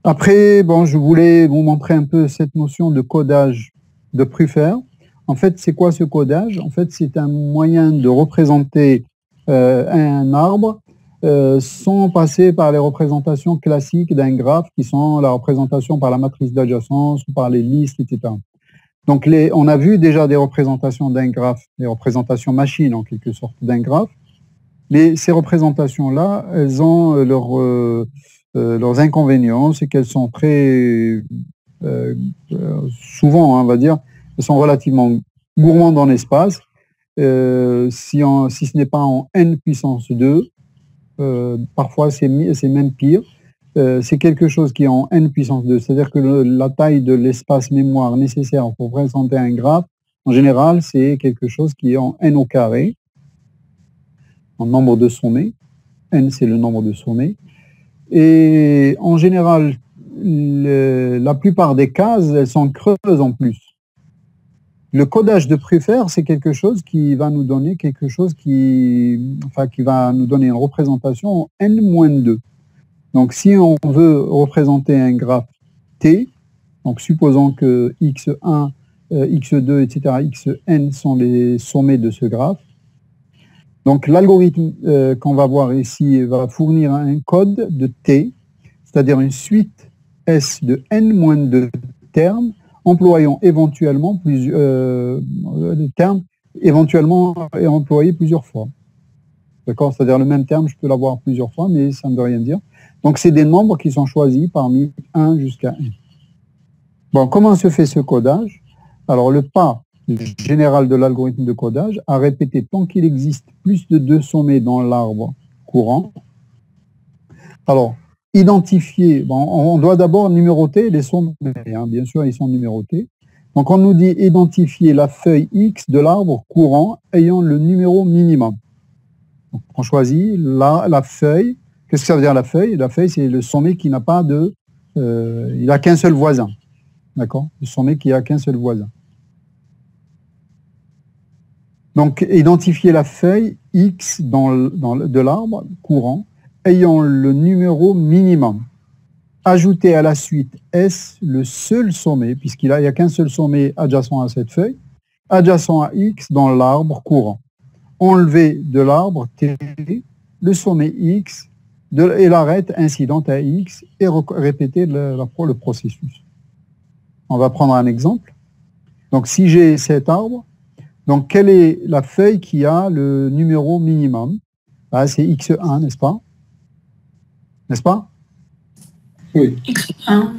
S2: Après, bon, je voulais vous montrer un peu cette notion de codage de Prufer. En fait, c'est quoi ce codage? En fait, c'est un moyen de représenter un arbre sans passer par les représentations classiques d'un graphe qui sont la représentation par la matrice d'adjacence ou par les listes, etc. Donc, on a vu déjà des représentations d'un graphe, des représentations machines en quelque sorte d'un graphe, mais ces représentations-là, elles ont leurs inconvénients, c'est qu'elles sont très souvent, on va dire, elles sont relativement gourmandes en espace. Si ce n'est pas en n puissance 2, parfois c'est même pire. C'est quelque chose qui est en n puissance 2, c'est-à-dire que la taille de l'espace mémoire nécessaire pour présenter un graphe, en général, c'est quelque chose qui est en n au carré, en nombre de sommets. N, c'est le nombre de sommets. Et en général, la plupart des cases, elles sont creuses en plus. Le codage de Prufer, c'est quelque chose qui va nous donner qui va nous donner une représentation en n-2. Donc, si on veut représenter un graphe T, donc supposons que x1, x2, etc., xn sont les sommets de ce graphe. Donc, l'algorithme qu'on va voir ici va fournir un code de T, c'est-à-dire une suite S de n-2 termes, employant éventuellement employés plusieurs fois. D'accord? C'est-à-dire le même terme, je peux l'avoir plusieurs fois, mais ça ne veut rien dire. Donc, c'est des nombres qui sont choisis parmi 1 jusqu'à n. Bon, comment se fait ce codage? Alors, le pas général de l'algorithme de codage a répété tant qu'il existe plus de 2 sommets dans l'arbre courant. Alors, identifier, bon, on doit d'abord numéroter les sommets, hein, bien sûr, ils sont numérotés. Donc, on nous dit identifier la feuille X de l'arbre courant ayant le numéro minimum. Donc, on choisit la feuille. Qu'est-ce que ça veut dire la feuille? La feuille, c'est le sommet qui n'a pas de... il n'a qu'un seul voisin. D'accord? Le sommet qui n'a qu'un seul voisin. Donc, identifier la feuille X de l'arbre courant ayant le numéro minimum. Ajouter à la suite S le seul sommet, puisqu'il n'y a qu'un seul sommet adjacent à cette feuille, adjacent à X dans l'arbre courant. Enlever de l'arbre T le sommet X et l'arête incidente à X et répéter le processus. On va prendre un exemple. Donc, si j'ai cet arbre, donc quelle est la feuille qui a le numéro minimum? Ah, c'est X1, n'est-ce pas? N'est-ce pas?
S3: Oui.
S4: X1.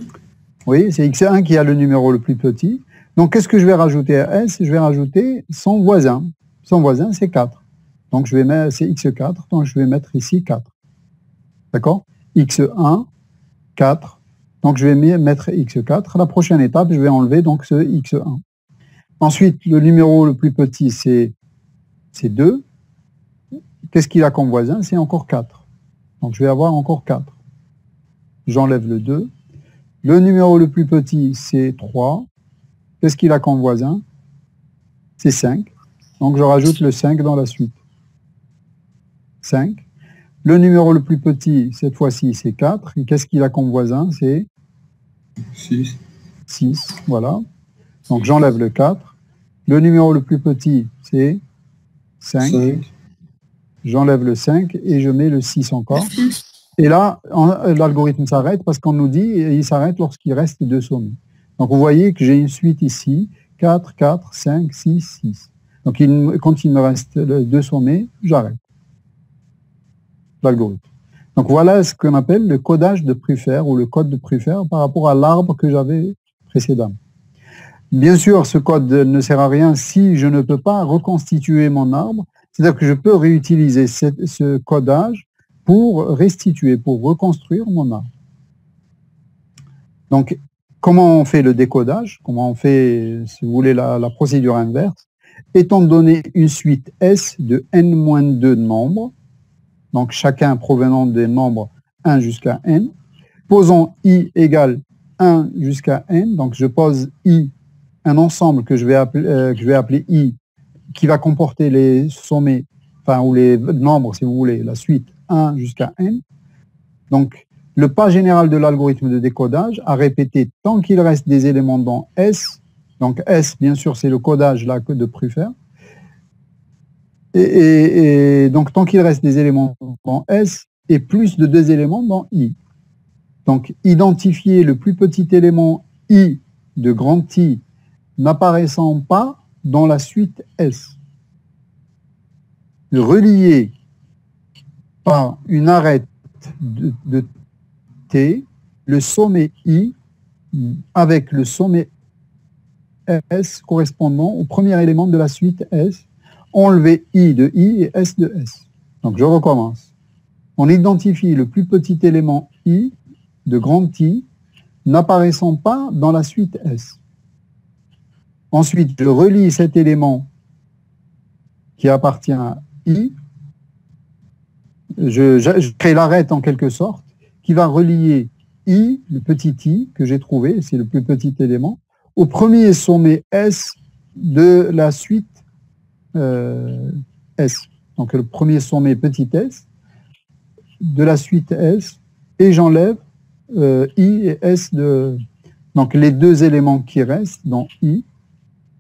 S2: Oui, c'est X1 qui a le numéro le plus petit. Donc, qu'est-ce que je vais rajouter à S? Je vais rajouter son voisin. Son voisin, c'est 4. Donc, je vais mettre, c'est X4, donc je vais mettre ici 4. D'accord? X1, 4. Donc, je vais mettre X4. La prochaine étape, je vais enlever donc ce X1. Ensuite, le numéro le plus petit, c'est 2. Qu'est-ce qu'il a comme voisin? C'est encore 4. Donc, je vais avoir encore 4. J'enlève le 2. Le numéro le plus petit, c'est 3. Qu'est-ce qu'il a comme voisin? C'est 5. Donc, je rajoute le 5 dans la suite. 5. Le numéro le plus petit, cette fois-ci, c'est 4. Et qu'est-ce qu'il a comme voisin? C'est
S3: 6.
S2: 6. Voilà. Donc, j'enlève le 4. Le numéro le plus petit, c'est 5. J'enlève le 5 et je mets le 6 encore. Et là, l'algorithme s'arrête parce qu'on nous dit il s'arrête lorsqu'il reste 2 sommets. Donc, vous voyez que j'ai une suite ici, 4, 4, 5, 6, 6. Donc, quand il me reste 2 sommets, j'arrête l'algorithme. Donc, voilà ce qu'on appelle le codage de Prufer ou le code de Prufer par rapport à l'arbre que j'avais précédemment. Bien sûr, ce code ne sert à rien si je ne peux pas reconstituer mon arbre. C'est-à-dire que je peux réutiliser ce codage pour restituer, pour reconstruire mon arbre. Donc, comment on fait le décodage? Comment on fait, si vous voulez, la procédure inverse? Étant donné une suite S de n-2 nombres, donc chacun provenant des nombres 1 jusqu'à n, posons i égale 1 jusqu'à n, donc je pose i, un ensemble que je vais appeler i, qui va comporter les sommets, enfin, ou les nombres, si vous voulez, la suite 1 jusqu'à n. Donc, le pas général de l'algorithme de décodage a répété tant qu'il reste des éléments dans S, donc S, bien sûr, c'est le codage là de Prufer, et donc tant qu'il reste des éléments dans S et plus de 2 éléments dans I. Donc, identifier le plus petit élément I de grand I n'apparaissant pas dans la suite S. Relier par une arête de T le sommet I avec le sommet S correspondant au premier élément de la suite S, enlever I de I et S de S. Donc je recommence. On identifie le plus petit élément I de grand I n'apparaissant pas dans la suite S. Ensuite, je relie cet élément qui appartient à I. Je crée l'arête en quelque sorte, qui va relier I, le petit I que j'ai trouvé, c'est le plus petit élément, au premier sommet S de la suite S. Donc le premier sommet petit s de la suite S, et j'enlève I et S de... Donc les 2 éléments qui restent dans I,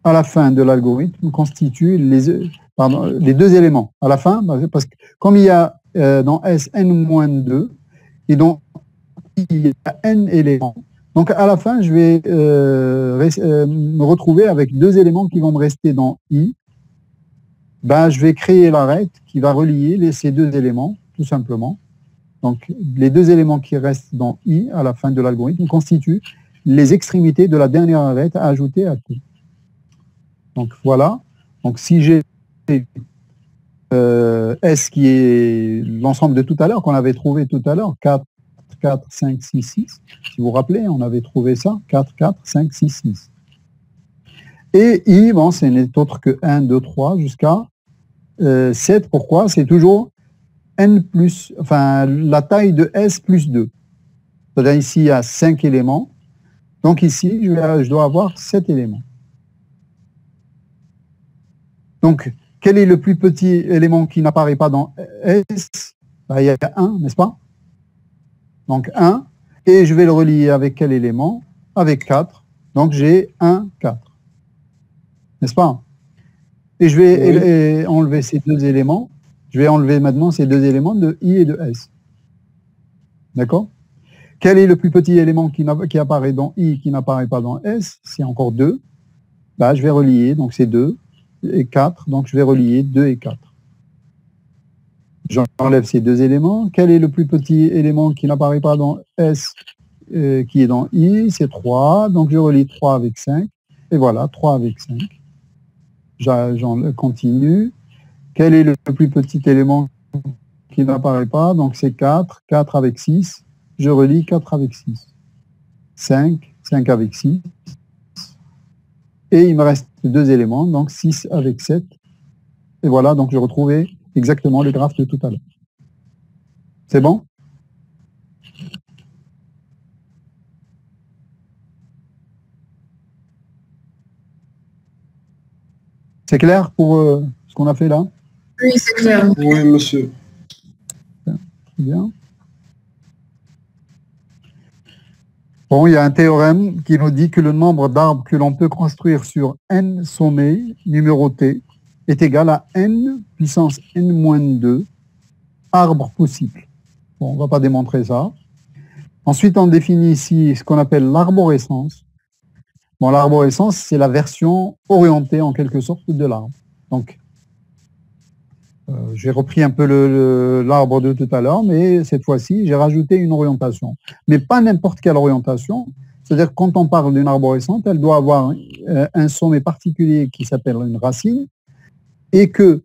S2: à la fin de l'algorithme, constituent les 2 éléments. À la fin, parce que comme il y a dans S n-2, et dans I, il y a n éléments. Donc à la fin, je vais me retrouver avec 2 éléments qui vont me rester dans I. Ben, je vais créer l'arête qui va relier ces 2 éléments, tout simplement. Donc les 2 éléments qui restent dans I à la fin de l'algorithme constituent les extrémités de la dernière arête à ajouter à T. Donc voilà. Donc si j'ai S qui est l'ensemble de tout à l'heure, qu'on avait trouvé tout à l'heure, 4, 4, 5, 6, 6. Si vous vous rappelez, on avait trouvé ça, 4, 4, 5, 6, 6. Et I, bon, ce n'est autre que 1, 2, 3 jusqu'à 7. Pourquoi? C'est toujours N plus, enfin, la taille de S plus 2. C'est-à-dire ici, il y a 5 éléments. Donc ici, je dois avoir 7 éléments. Donc, quel est le plus petit élément qui n'apparaît pas dans S? il y a 1, n'est-ce pas? Donc 1, et je vais le relier avec quel élément? Avec 4. Donc j'ai 1, 4. N'est-ce pas? Et je vais enlever ces deux éléments. Je vais enlever maintenant ces deux éléments de I et de S. D'accord? Quel est le plus petit élément qui apparaît dans I qui n'apparaît pas dans S? C'est encore 2. Bah, je vais relier, donc c'est 2 et 4. Donc je vais relier 2 et 4. J'enlève ces deux éléments. Quel est le plus petit élément qui n'apparaît pas dans S qui est dans I? C'est 3. Donc je relie 3 avec 5. Et voilà, 3 avec 5. J'en continue. Quel est le plus petit élément qui n'apparaît pas? Donc c'est 4. 4 avec 6. Je relie 4 avec 6. 5. 5 avec 6. Et il me reste deux éléments, donc 6 avec 7. Et voilà, donc je retrouvais exactement le graphe de tout à l'heure. C'est bon? C'est clair pour ce qu'on a fait là?
S4: Oui, c'est clair.
S3: Oui, monsieur.
S2: Très bien. Bon, il y a un théorème qui nous dit que le nombre d'arbres que l'on peut construire sur n sommets numérotés est égal à n puissance n-2 arbres possibles. Bon, on ne va pas démontrer ça. Ensuite, on définit ici ce qu'on appelle l'arborescence. Bon, l'arborescence, c'est la version orientée en quelque sorte de l'arbre. Donc, j'ai repris un peu l'arbre de tout à l'heure, mais cette fois-ci, j'ai rajouté une orientation. Mais pas n'importe quelle orientation. C'est-à-dire que quand on parle d'une arborescence, elle doit avoir un sommet particulier qui s'appelle une racine et que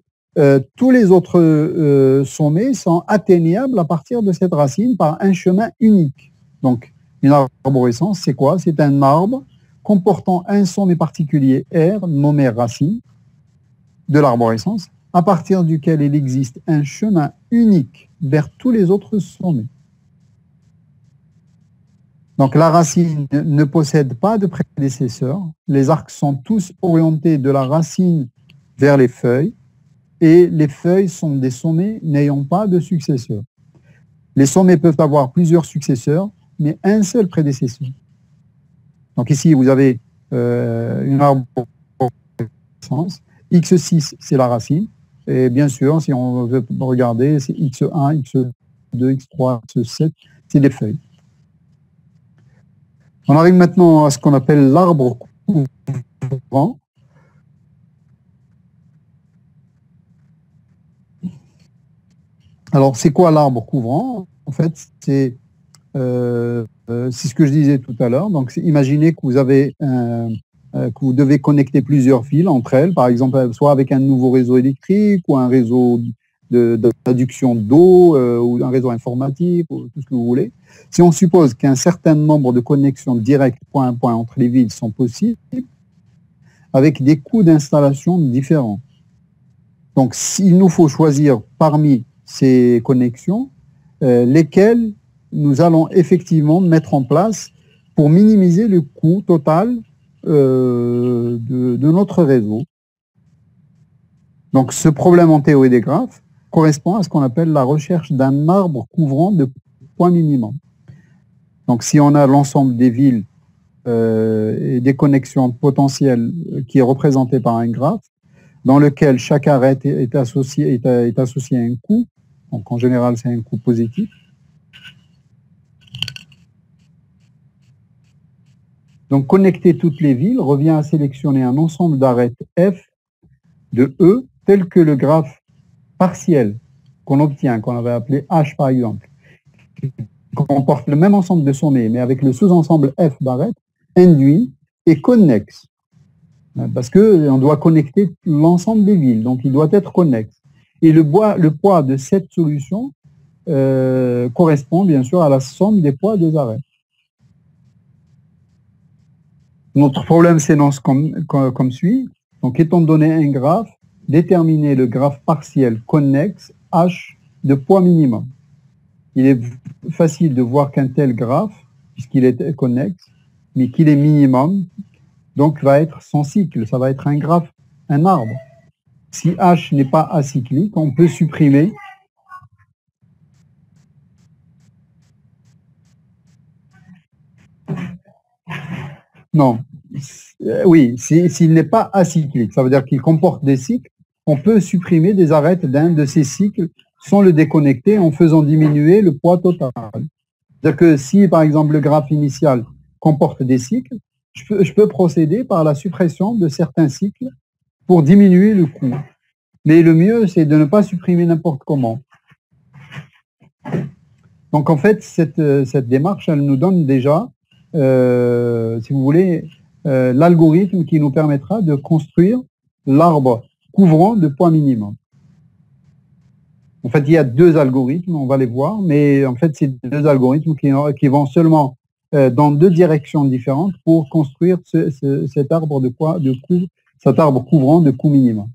S2: tous les autres sommets sont atteignables à partir de cette racine par un chemin unique. Donc, une arborescence, c'est quoi? C'est un arbre comportant un sommet particulier R, nommé racine, de l'arborescence, à partir duquel il existe un chemin unique vers tous les autres sommets. Donc la racine ne possède pas de prédécesseur. Les arcs sont tous orientés de la racine vers les feuilles et les feuilles sont des sommets n'ayant pas de successeur. Les sommets peuvent avoir plusieurs successeurs, mais un seul prédécesseur. Donc ici, vous avez une arborescence. X6, c'est la racine. Et bien sûr, si on veut regarder, c'est X1, X2, X3, X7, c'est des feuilles. On arrive maintenant à ce qu'on appelle l'arbre couvrant. Alors, c'est quoi l'arbre couvrant? En fait, c'est ce que je disais tout à l'heure. Donc, imaginez que vous avez que vous devez connecter plusieurs fils entre elles, par exemple, soit avec un nouveau réseau électrique ou un réseau d'adduction d'eau ou un réseau informatique ou tout ce que vous voulez. Si on suppose qu'un certain nombre de connexions directes point à point entre les fils sont possibles, avec des coûts d'installation différents. Donc, s'il nous faut choisir parmi ces connexions, lesquelles nous allons effectivement mettre en place pour minimiser le coût total de notre réseau. Donc, ce problème en théorie des graphes correspond à ce qu'on appelle la recherche d'un arbre couvrant de points minimum. Donc, si on a l'ensemble des villes et des connexions potentielles qui est représenté par un graphe, dans lequel chaque arête est associé à un coût, donc en général, c'est un coût positif. Donc, connecter toutes les villes revient à sélectionner un ensemble d'arêtes F de E, tel que le graphe partiel qu'on obtient, qu'on avait appelé H par exemple, qui comporte le même ensemble de sommets, mais avec le sous-ensemble F d'arêtes, induit et connexe. Parce qu'on doit connecter l'ensemble des villes, donc il doit être connexe. Et le poids de cette solution correspond bien sûr à la somme des poids des arêtes. Notre problème s'énonce comme suit. Donc, étant donné un graphe, déterminer le graphe partiel connexe H de poids minimum. Il est facile de voir qu'un tel graphe, puisqu'il est connexe, mais qu'il est minimum, donc va être sans cycle. Ça va être un graphe, un arbre. Si H n'est pas acyclique, on peut supprimer Non. Oui, s'il n'est pas acyclique, ça veut dire qu'il comporte des cycles, on peut supprimer des arêtes d'un de ces cycles sans le déconnecter en faisant diminuer le poids total. C'est-à-dire que si, par exemple, le graphe initial comporte des cycles, je peux procéder par la suppression de certains cycles pour diminuer le coût. Mais le mieux, c'est de ne pas supprimer n'importe comment. Donc, en fait, cette démarche, elle nous donne déjà, si vous voulez, l'algorithme qui nous permettra de construire l'arbre couvrant de poids minimum. En fait, il y a deux algorithmes, on va les voir, mais en fait, c'est deux algorithmes qui vont seulement dans deux directions différentes pour construire cet arbre cet arbre couvrant de coût minimum.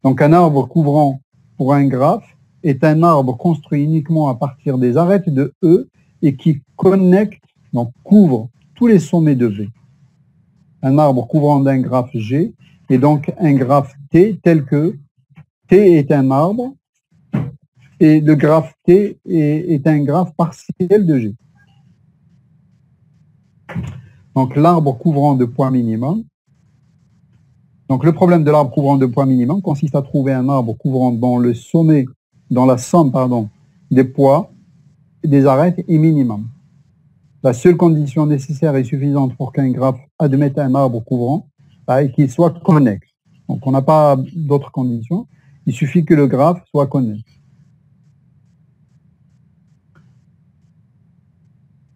S2: Donc, un arbre couvrant pour un graphe est un arbre construit uniquement à partir des arêtes de E et qui connecte, donc couvre tous les sommets de V. Un arbre couvrant d'un graphe G est donc un graphe T tel que T est un arbre et le graphe T est un graphe partiel de G. Donc l'arbre couvrant de poids minimum. Donc le problème de l'arbre couvrant de poids minimum consiste à trouver un arbre couvrant dans la somme des poids des arêtes est minimum. La seule condition nécessaire et suffisante pour qu'un graphe admette un arbre couvrant est qu'il soit connexe. Donc on n'a pas d'autres conditions, il suffit que le graphe soit connexe.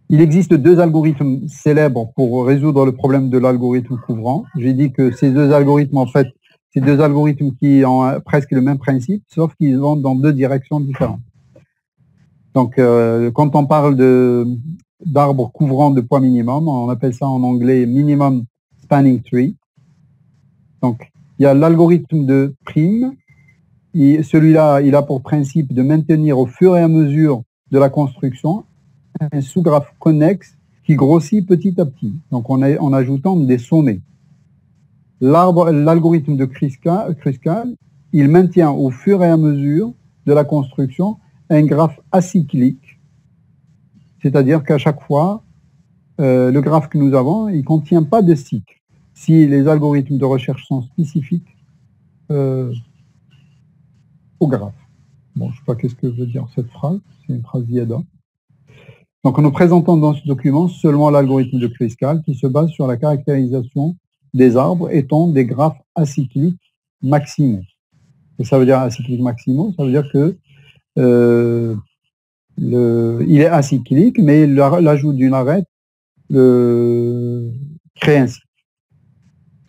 S2: Il existe deux algorithmes célèbres pour résoudre le problème de l'algorithme couvrant. J'ai dit que ces deux algorithmes, en fait, c'est deux algorithmes qui ont presque le même principe, sauf qu'ils vont dans deux directions différentes. Donc, quand on parle d'arbres couvrant de poids minimum, on appelle ça en anglais minimum spanning tree. Donc, il y a l'algorithme de Prime. Celui-là, il a pour principe de maintenir au fur et à mesure de la construction un sous-graphe connexe qui grossit petit à petit, donc en ajoutant des sommets. L'algorithme de Kruskal, il maintient au fur et à mesure de la construction un graphe acyclique, c'est-à-dire qu'à chaque fois, le graphe que nous avons, il ne contient pas de cycle. Si les algorithmes de recherche sont spécifiques au graphe. Bon, je ne sais pas qu'est-ce que veut dire cette phrase, c'est une phrase d'Iada. Donc, nous présentons dans ce document seulement l'algorithme de Kruskal qui se base sur la caractérisation des arbres étant des graphes acycliques maximaux. Et ça veut dire acyclique maximaux, ça veut dire que il est acyclique, mais l'ajout d'une arête crée un cycle.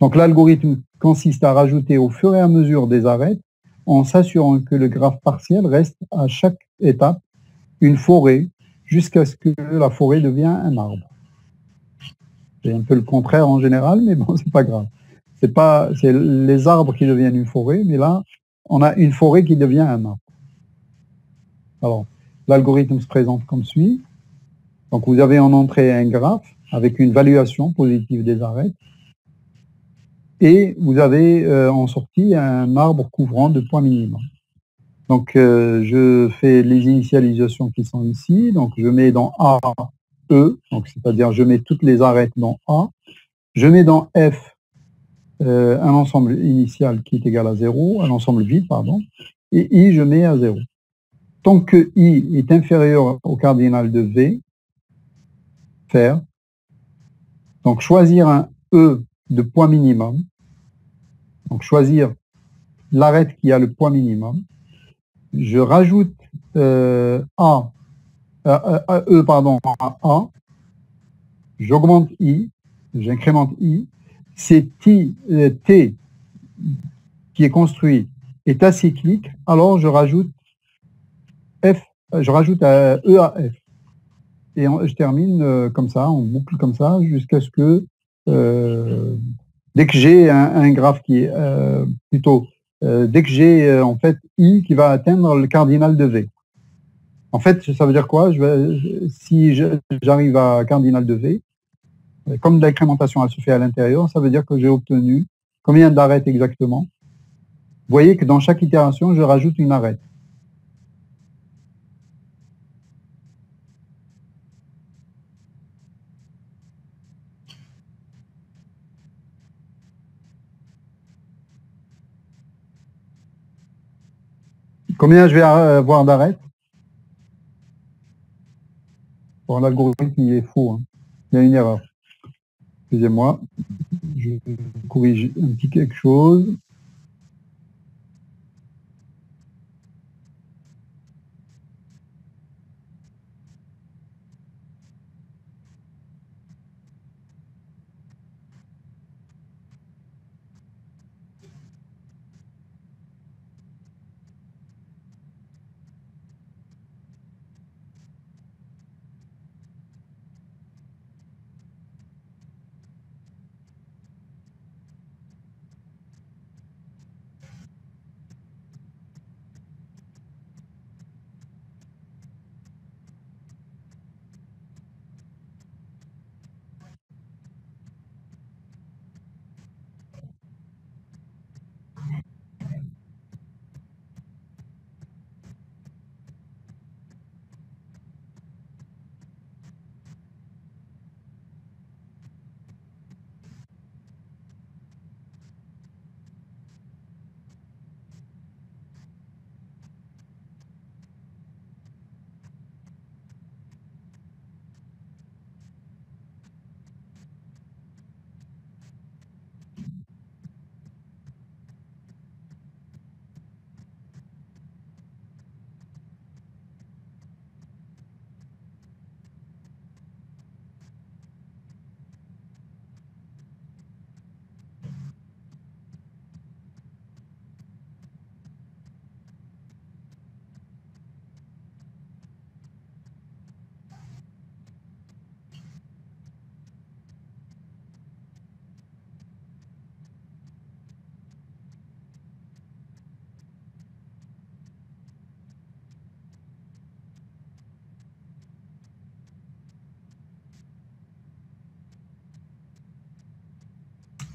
S2: Donc, l'algorithme consiste à rajouter au fur et à mesure des arêtes en s'assurant que le graphe partiel reste à chaque étape une forêt jusqu'à ce que la forêt devienne un arbre. C'est un peu le contraire en général, mais bon, c'est pas grave. C'est les arbres qui deviennent une forêt, mais là, on a une forêt qui devient un arbre. Alors, l'algorithme se présente comme suit. Donc, vous avez en entrée un graphe avec une valuation positive des arêtes. Et vous avez en sortie un arbre couvrant de poids minimum. Donc, je fais les initialisations qui sont ici. Donc, je mets dans A, E, donc c'est-à-dire je mets toutes les arêtes dans A. Je mets dans F un ensemble initial qui est égal à 0, un ensemble vide, pardon. Et I, je mets à 0. Tant que I est inférieur au cardinal de V, faire. Donc, choisir un E de poids minimum. Donc, choisir l'arête qui a le poids minimum. Je rajoute E à A. J'augmente I. J'incrémente I. C'est T qui est construit est acyclique. Alors, je rajoute E à F. Et je termine comme ça, on boucle comme ça, jusqu'à ce que, dès que j'ai un graphe qui est dès que j'ai en fait I qui va atteindre le cardinal de V. En fait, ça veut dire quoi? Si j'arrive à cardinal de V, comme l'incrémentation elle se fait à l'intérieur, ça veut dire que j'ai obtenu combien d'arêtes exactement? Vous voyez que dans chaque itération, je rajoute une arête. Combien je vais avoir d'arêtes? Bon, l'algorithme, il est faux. Hein. Il y a une erreur. Excusez-moi. Je corrige un petit quelque chose.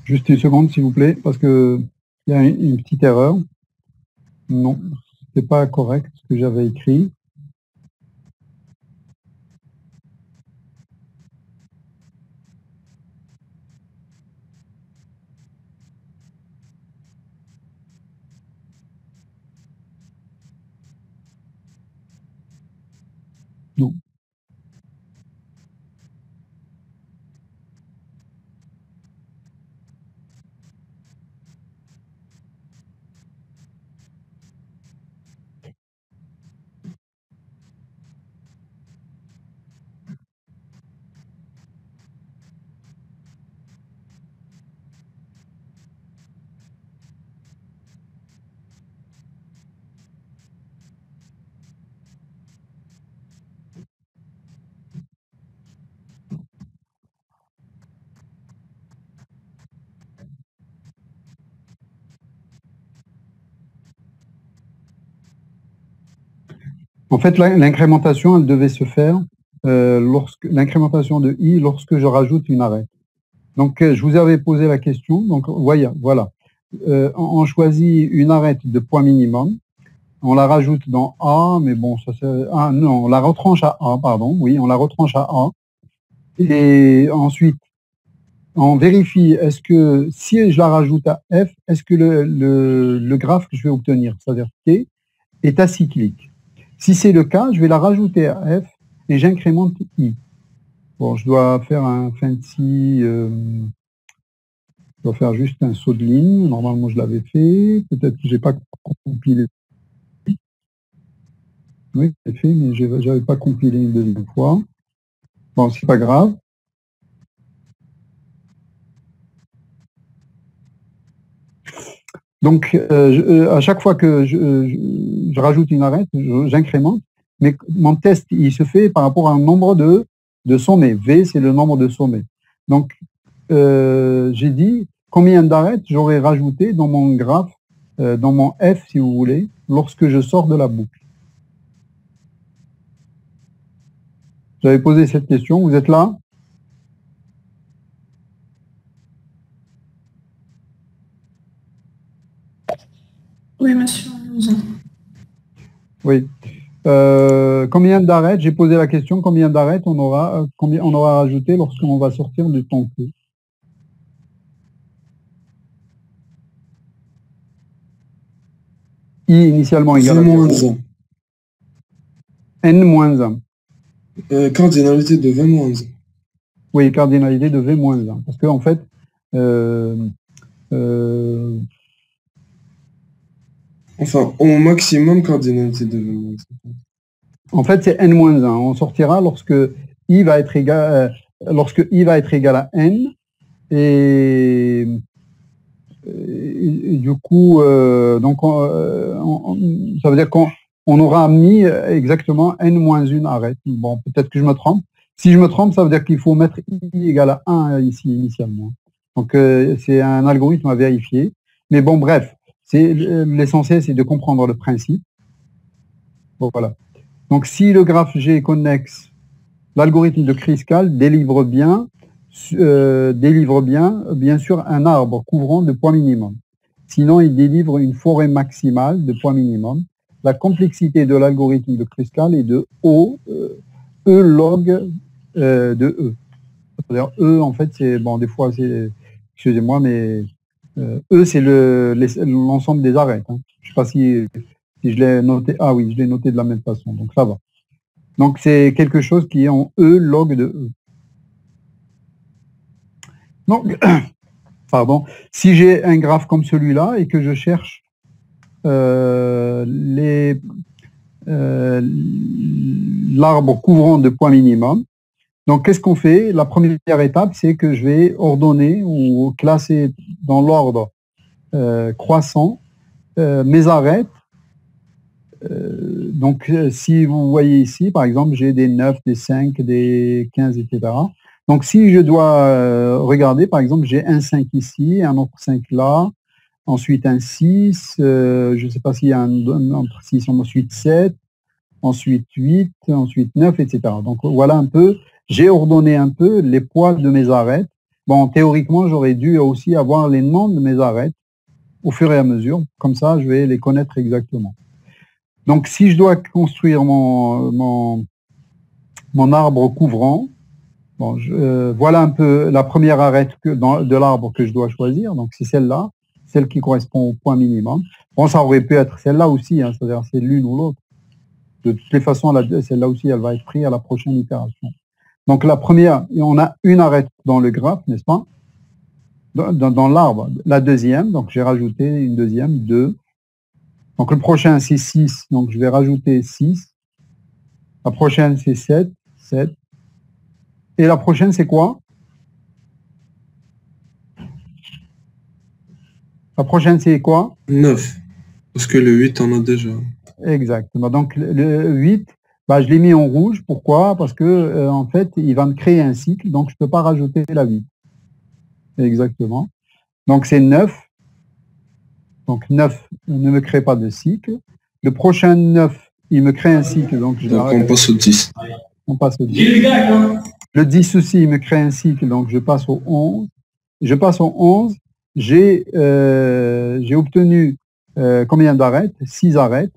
S2: Juste une seconde, s'il vous plaît, parce que il y a une petite erreur. Non, c'était pas correct ce que j'avais écrit. Non. En fait, l'incrémentation, elle devait se faire lorsque l'incrémentation de I lorsque je rajoute une arête. Donc, je vous avais posé la question. Donc, voilà. On choisit une arête de point minimum. On la rajoute dans A, mais bon, ça c'est... Ah non, on la retranche à A, pardon. Oui, on la retranche à A. Et ensuite, on vérifie, est-ce que si je la rajoute à F, est-ce que le graphe que je vais obtenir, c'est-à-dire T, est acyclique? Si c'est le cas, je vais la rajouter à F et j'incrémente I. Bon, je dois faire un fancy... je dois faire juste un saut de ligne. Normalement, je l'avais fait. Peut-être que je n'ai pas compilé. Oui, c'est fait, mais je n'avais pas compilé une deuxième fois. Bon, c'est pas grave. Donc, à chaque fois que je rajoute une arête, j'incrémente, mais mon test, il se fait par rapport à un nombre de sommets. V, c'est le nombre de sommets. Donc, j'ai dit combien d'arêtes j'aurais rajouté dans mon graphe, dans mon F, si vous voulez, lorsque je sors de la boucle. J'avais posé cette question, vous êtes là?
S4: Oui, monsieur, on vous entend.
S2: Oui. Combien d'arêtes, j'ai posé la question, combien d'arêtes on aura rajouté lorsqu'on va sortir du temps Q? I initialement égale à 0. N moins 1.
S3: Cardinalité de V moins 1.
S2: Oui, cardinalité de V moins 1. Parce qu'en fait,
S3: enfin, au maximum, cardinalité de V moins 1.
S2: En fait, c'est N moins 1. On sortira lorsque I va être égal, à N. Et du coup, donc, ça veut dire qu'on aura mis exactement N-1 arête. Bon, peut-être que je me trompe. Si je me trompe, ça veut dire qu'il faut mettre I égale à 1 ici initialement. Donc, c'est un algorithme à vérifier. Mais bon, bref, l'essentiel, c'est de comprendre le principe. Bon, voilà. Donc, si le graphe G est connexe, l'algorithme de Kruskal délivre bien sûr, un arbre couvrant de points minimum. Sinon, il délivre une forêt maximale de points minimum. La complexité de l'algorithme de Kruskal est de E log de E. C'est-à-dire E, en fait, c'est, bon, des fois, c'est, excusez-moi, mais E, c'est l'ensemble des arêtes. Hein. Je ne sais pas si je l'ai noté. Ah oui, je l'ai noté de la même façon, donc ça va. Donc, c'est quelque chose qui est en E log de E. Donc, pardon, si j'ai un graphe comme celui-là et que je cherche l'arbre couvrant de points minimum, donc qu'est-ce qu'on fait? La première étape, c'est que je vais ordonner ou classer dans l'ordre croissant mes arêtes. Donc, si vous voyez ici, par exemple, j'ai des 9, des 5, des 15, etc. Donc, si je dois regarder, par exemple, j'ai un 5 ici, un autre 5 là, ensuite un 6, je ne sais pas s'il y a un entre 6, ensuite 7, ensuite 8, ensuite 9, etc. Donc, voilà un peu, j'ai ordonné un peu les poids de mes arêtes. Bon, théoriquement, j'aurais dû aussi avoir les noms de mes arêtes au fur et à mesure. Comme ça, je vais les connaître exactement. Donc, si je dois construire mon arbre couvrant, bon, voilà un peu la première arête de l'arbre que je dois choisir. Donc, c'est celle-là, celle qui correspond au point minimum. Bon, ça aurait pu être celle-là aussi, hein, c'est-à-dire c'est l'une ou l'autre. De toutes les façons, celle-là aussi, elle va être prise à la prochaine itération. Donc, la première, on a une arête dans le graphe, n'est-ce pas? Dans l'arbre. La deuxième, donc j'ai rajouté une deuxième, 2. Donc, le prochain, c'est 6, donc je vais rajouter 6. La prochaine, c'est 7, 7. Et la prochaine, c'est quoi? La prochaine, c'est quoi?
S3: 9. Parce que le 8, on a déjà.
S2: Exactement. Donc, le 8, bah, je l'ai mis en rouge. Pourquoi? Parce que, en fait, il va me créer un cycle, donc je ne peux pas rajouter la 8. Exactement. Donc, c'est 9. Donc, 9 ne me crée pas de cycle. Le prochain 9, il me crée un cycle. Donc,
S3: on passe au 10.
S2: On passe au 10. Le 10 aussi, il me crée un cycle. Donc, je passe au 11. Je passe au 11. J'ai obtenu combien d'arêtes? 6 arêtes.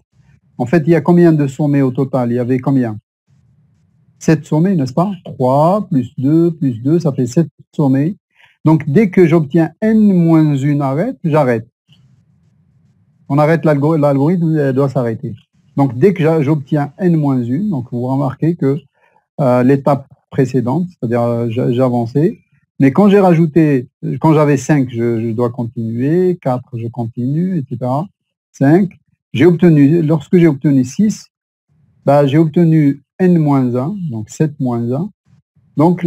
S2: En fait, il y a combien de sommets au total? Il y avait combien? 7 sommets, n'est-ce pas? 3 plus 2, ça fait 7 sommets. Donc, dès que j'obtiens n-1 arête, j'arrête. On arrête l'algorithme, doit s'arrêter. Donc, dès que j'obtiens n-1, donc vous remarquez que l'étape précédente, c'est-à-dire j'avançais, mais quand j'ai rajouté, quand j'avais 5, je dois continuer, 4, je continue, etc. 5, lorsque j'ai obtenu 6, bah, j'ai obtenu n-1, donc 7-1. Donc,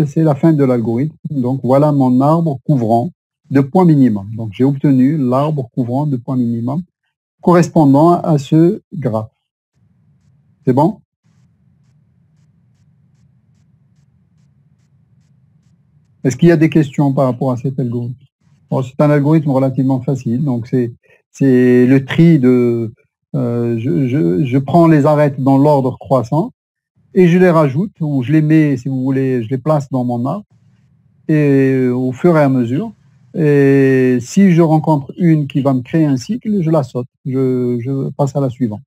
S2: c'est la fin de l'algorithme. Donc, voilà mon arbre couvrant de points minimum. Donc, j'ai obtenu l'arbre couvrant de points minimum correspondant à ce graphe. C'est bon? Est-ce qu'il y a des questions par rapport à cet algorithme? Bon, c'est un algorithme relativement facile. Donc, c'est le tri de... je prends les arêtes dans l'ordre croissant et je les rajoute, ou je les mets, si vous voulez, je les place dans mon arbre, et au fur et à mesure. Et si je rencontre une qui va me créer un cycle, je la saute. Je passe à la suivante.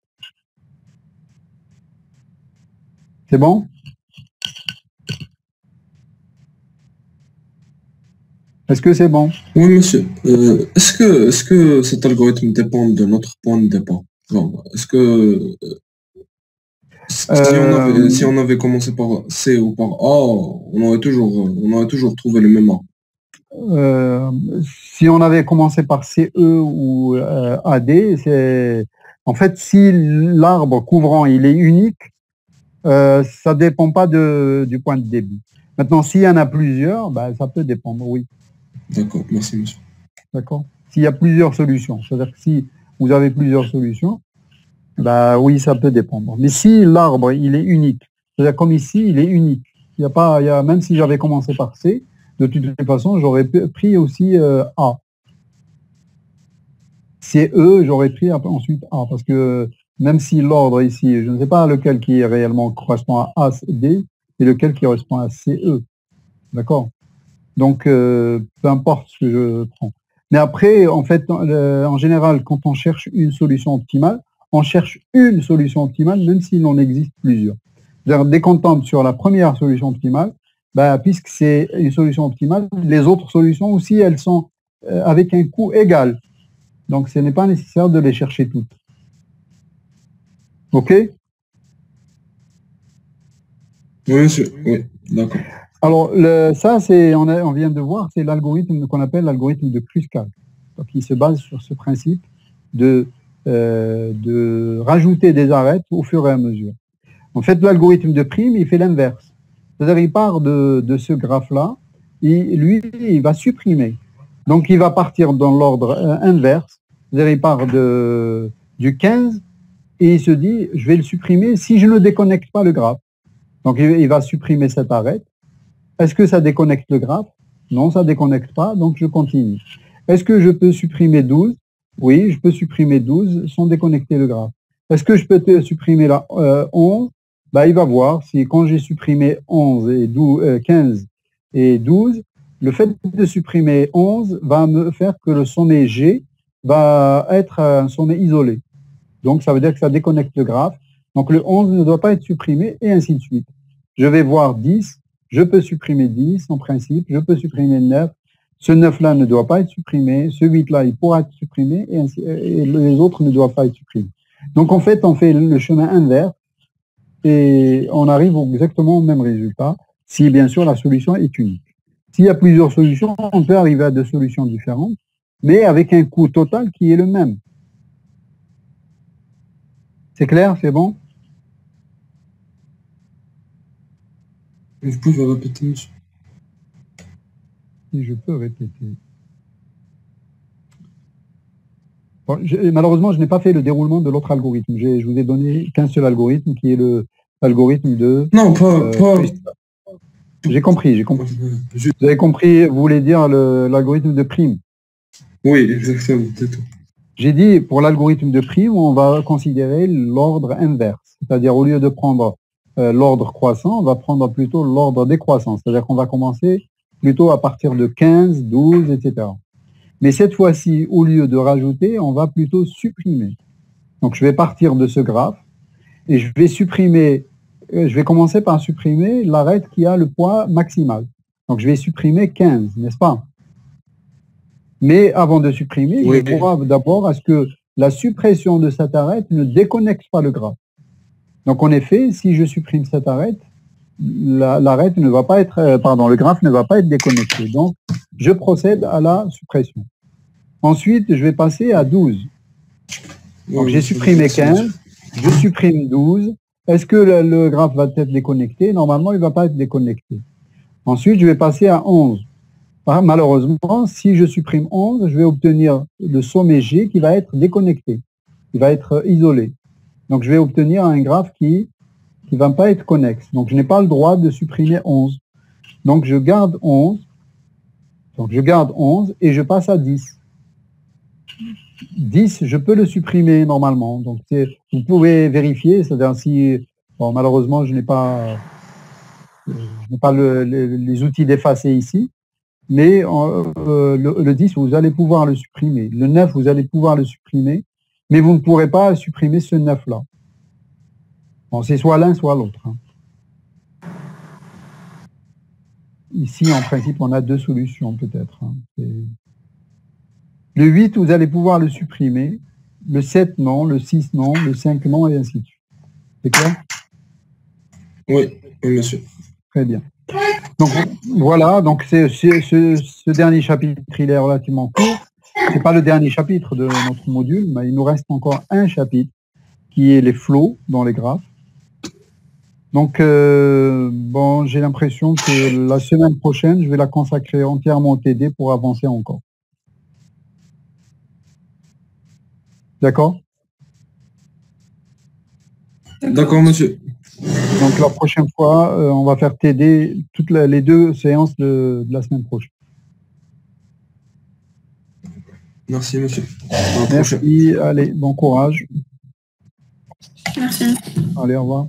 S2: C'est bon? Est-ce que c'est bon?
S3: Oui, monsieur. Est-ce que cet algorithme dépend de notre point de départ? Genre, est-ce que si on avait commencé par C ou par A, on aurait toujours trouvé le même A.
S2: Euh, Si on avait commencé par CE ou AD, c'est en fait si l'arbre couvrant il est unique, ça dépend pas du point de début. Maintenant, s'il y en a plusieurs, bah, ça peut dépendre, oui.
S3: D'accord, merci, monsieur.
S2: D'accord. S'il y a plusieurs solutions, c'est-à-dire que si vous avez plusieurs solutions, bah oui, ça peut dépendre. Mais si l'arbre il est unique, c'est-à-dire comme ici, il est unique. Il y a pas, il y a, même si j'avais commencé par C, de toute façon, j'aurais pris aussi A. C'est E, j'aurais pris ensuite A, parce que même si l'ordre ici, je ne sais pas lequel qui réellement correspond à A, D, et lequel qui correspond à CE. D'accord? Donc, peu importe ce que je prends. Mais après, en fait, en général, quand on cherche une solution optimale, on cherche une solution optimale, même s'il en existe plusieurs. Dès qu'on tombe sur la première solution optimale, bah, puisque c'est une solution optimale, les autres solutions aussi, elles sont avec un coût égal. Donc, ce n'est pas nécessaire de les chercher toutes. OK?
S3: Oui, monsieur. Oui, d'accord.
S2: Alors, ça, on vient de voir, c'est l'algorithme qu'on appelle l'algorithme de Kruskal. Donc, il se base sur ce principe de rajouter des arêtes au fur et à mesure. En fait, l'algorithme de prime, il fait l'inverse. C'est-à-dire, il part de ce graphe-là, et lui, il va supprimer. Donc, il va partir dans l'ordre inverse. C'est-à-dire, il part du 15 et il se dit, je vais le supprimer si je ne déconnecte pas le graphe. Donc, il va supprimer cette arête. Est-ce que ça déconnecte le graphe? Non, ça ne déconnecte pas, donc je continue. Est-ce que je peux supprimer 12? Oui, je peux supprimer 12 sans déconnecter le graphe. Est-ce que je peux supprimer la 11? Bah, il va voir si quand j'ai supprimé 11 et 12, 15 et 12, le fait de supprimer 11 va me faire que le sommet G va être un sommet isolé. Donc, ça veut dire que ça déconnecte le graphe. Donc, le 11 ne doit pas être supprimé et ainsi de suite. Je vais voir 10. Je peux supprimer 10 en principe, je peux supprimer 9. Ce 9-là ne doit pas être supprimé, ce 8-là, il pourra être supprimé et les autres ne doivent pas être supprimés. Donc en fait, on fait le chemin inverse et on arrive exactement au même résultat si bien sûr la solution est unique. S'il y a plusieurs solutions, on peut arriver à deux solutions différentes, mais avec un coût total qui est le même. C'est clair, c'est bon?
S3: Vous pouvez répéter, monsieur?
S2: Si je peux répéter. Bon, malheureusement, je n'ai pas fait le déroulement de l'autre algorithme. Je vous ai donné qu'un seul algorithme qui est l'algorithme de...
S3: Non, pas...
S2: J'ai compris. Vous avez compris, vous voulez dire l'algorithme de prime.
S3: Oui, exactement, c'est tout.
S2: J'ai dit, pour l'algorithme de prime, on va considérer l'ordre inverse. C'est-à-dire, au lieu de prendre l'ordre croissant, on va prendre plutôt l'ordre décroissant. C'est-à-dire qu'on va commencer plutôt à partir de 15, 12, etc. Mais cette fois-ci, au lieu de rajouter, on va plutôt supprimer. Donc, je vais partir de ce graphe et je vais commencer par supprimer l'arête qui a le poids maximal. Donc, je vais supprimer 15, n'est-ce pas? Mais avant de supprimer,
S3: Oui.
S2: je vois d'abord à ce que la suppression de cette arête ne déconnecte pas le graphe. Donc, en effet, si je supprime cette arête, l'arête ne va pas être, le graphe ne va pas être déconnecté. Donc, je procède à la suppression. Ensuite, je vais passer à 12. Donc, j'ai supprimé 15, je supprime 12. Est-ce que le graphe va être déconnecté? Normalement, il ne va pas être déconnecté. Ensuite, je vais passer à 11. Malheureusement, si je supprime 11, je vais obtenir le sommet G qui va être déconnecté. Il va être isolé. Donc, je vais obtenir un graphe qui ne va pas être connexe. Donc, je n'ai pas le droit de supprimer 11. Donc, je garde 11. Donc, je garde 11 et je passe à 10. 10, je peux le supprimer normalement. Donc, vous pouvez vérifier. C'est-à-dire si, bon, malheureusement, je n'ai pas les outils d'effacer ici. Mais le 10, vous allez pouvoir le supprimer. Le 9, vous allez pouvoir le supprimer. Mais vous ne pourrez pas supprimer ce 9-là. Bon, c'est soit l'un, soit l'autre. ici, en principe, on a deux solutions peut-être. Hein. Le 8, vous allez pouvoir le supprimer. Le 7, non. Le 6, non. Le 5, non. Et ainsi de suite. C'est clair?
S3: Oui, oui, monsieur.
S2: Très bien. Donc voilà, donc ce dernier chapitre, il est relativement court. C'est pas le dernier chapitre de notre module, mais il nous reste encore un chapitre qui est les flots dans les graphes. Donc bon, j'ai l'impression que la semaine prochaine, je vais la consacrer entièrement au TD pour avancer encore. D'accord?
S3: D'accord, monsieur.
S2: Donc la prochaine fois, on va faire TD toutes les deux séances de la semaine prochaine.
S3: Merci, monsieur. À la prochaine.
S2: Merci, allez, bon courage.
S4: Merci.
S2: Allez, au revoir.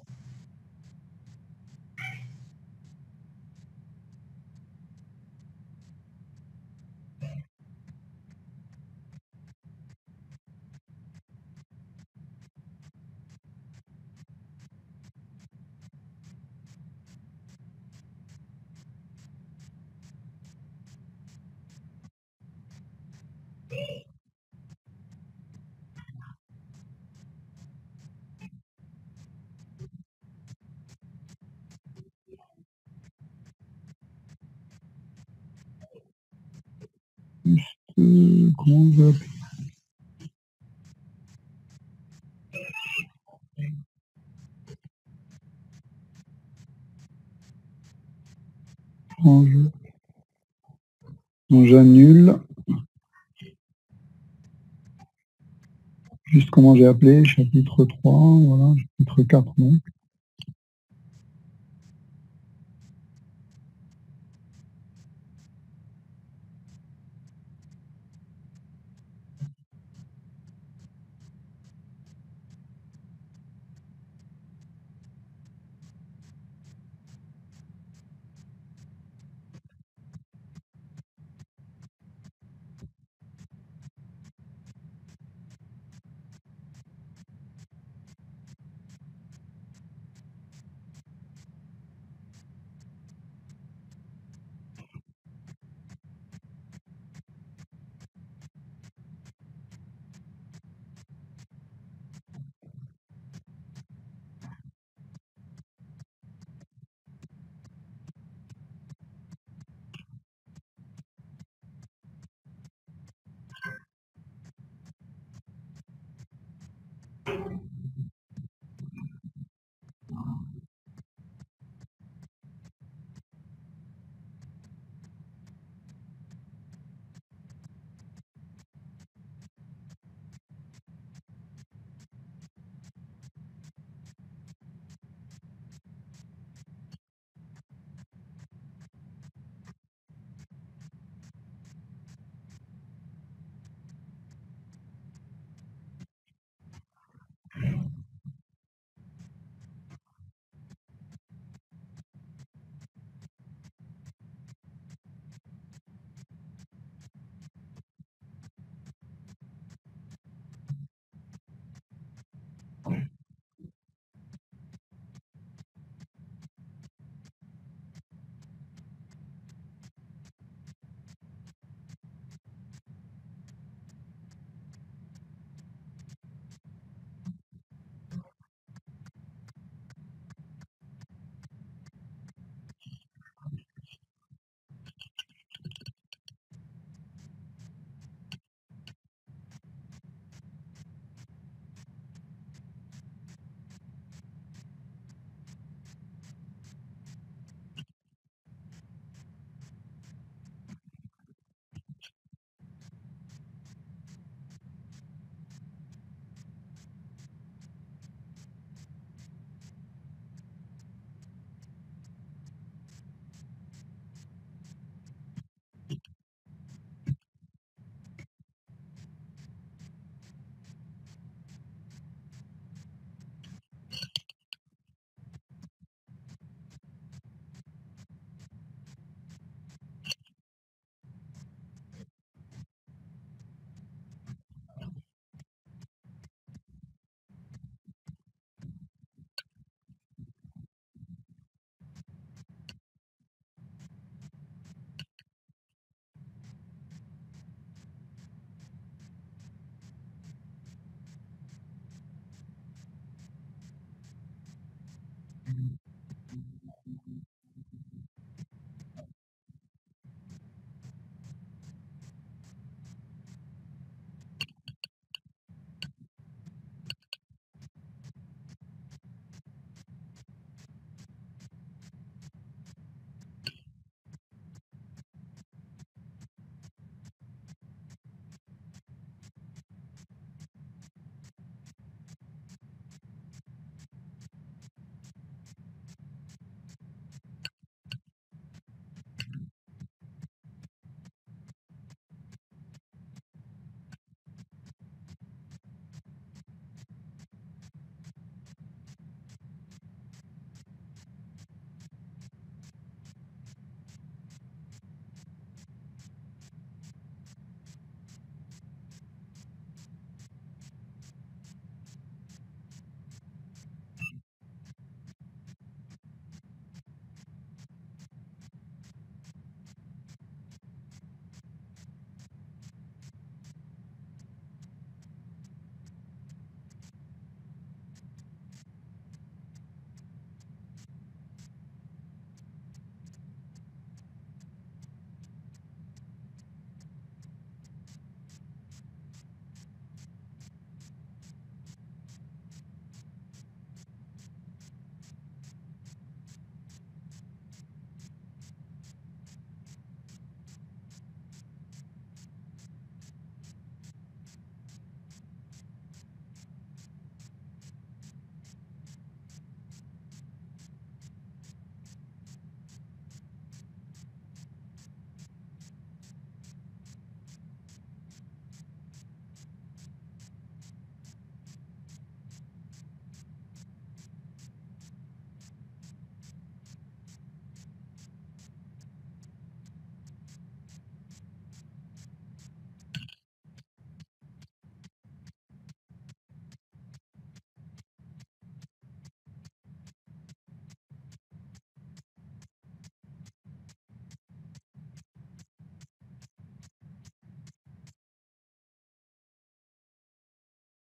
S2: Comment on veut appeler? Donc j'annule. Juste comment j'ai appelé, chapitre 3, voilà, chapitre 4, non.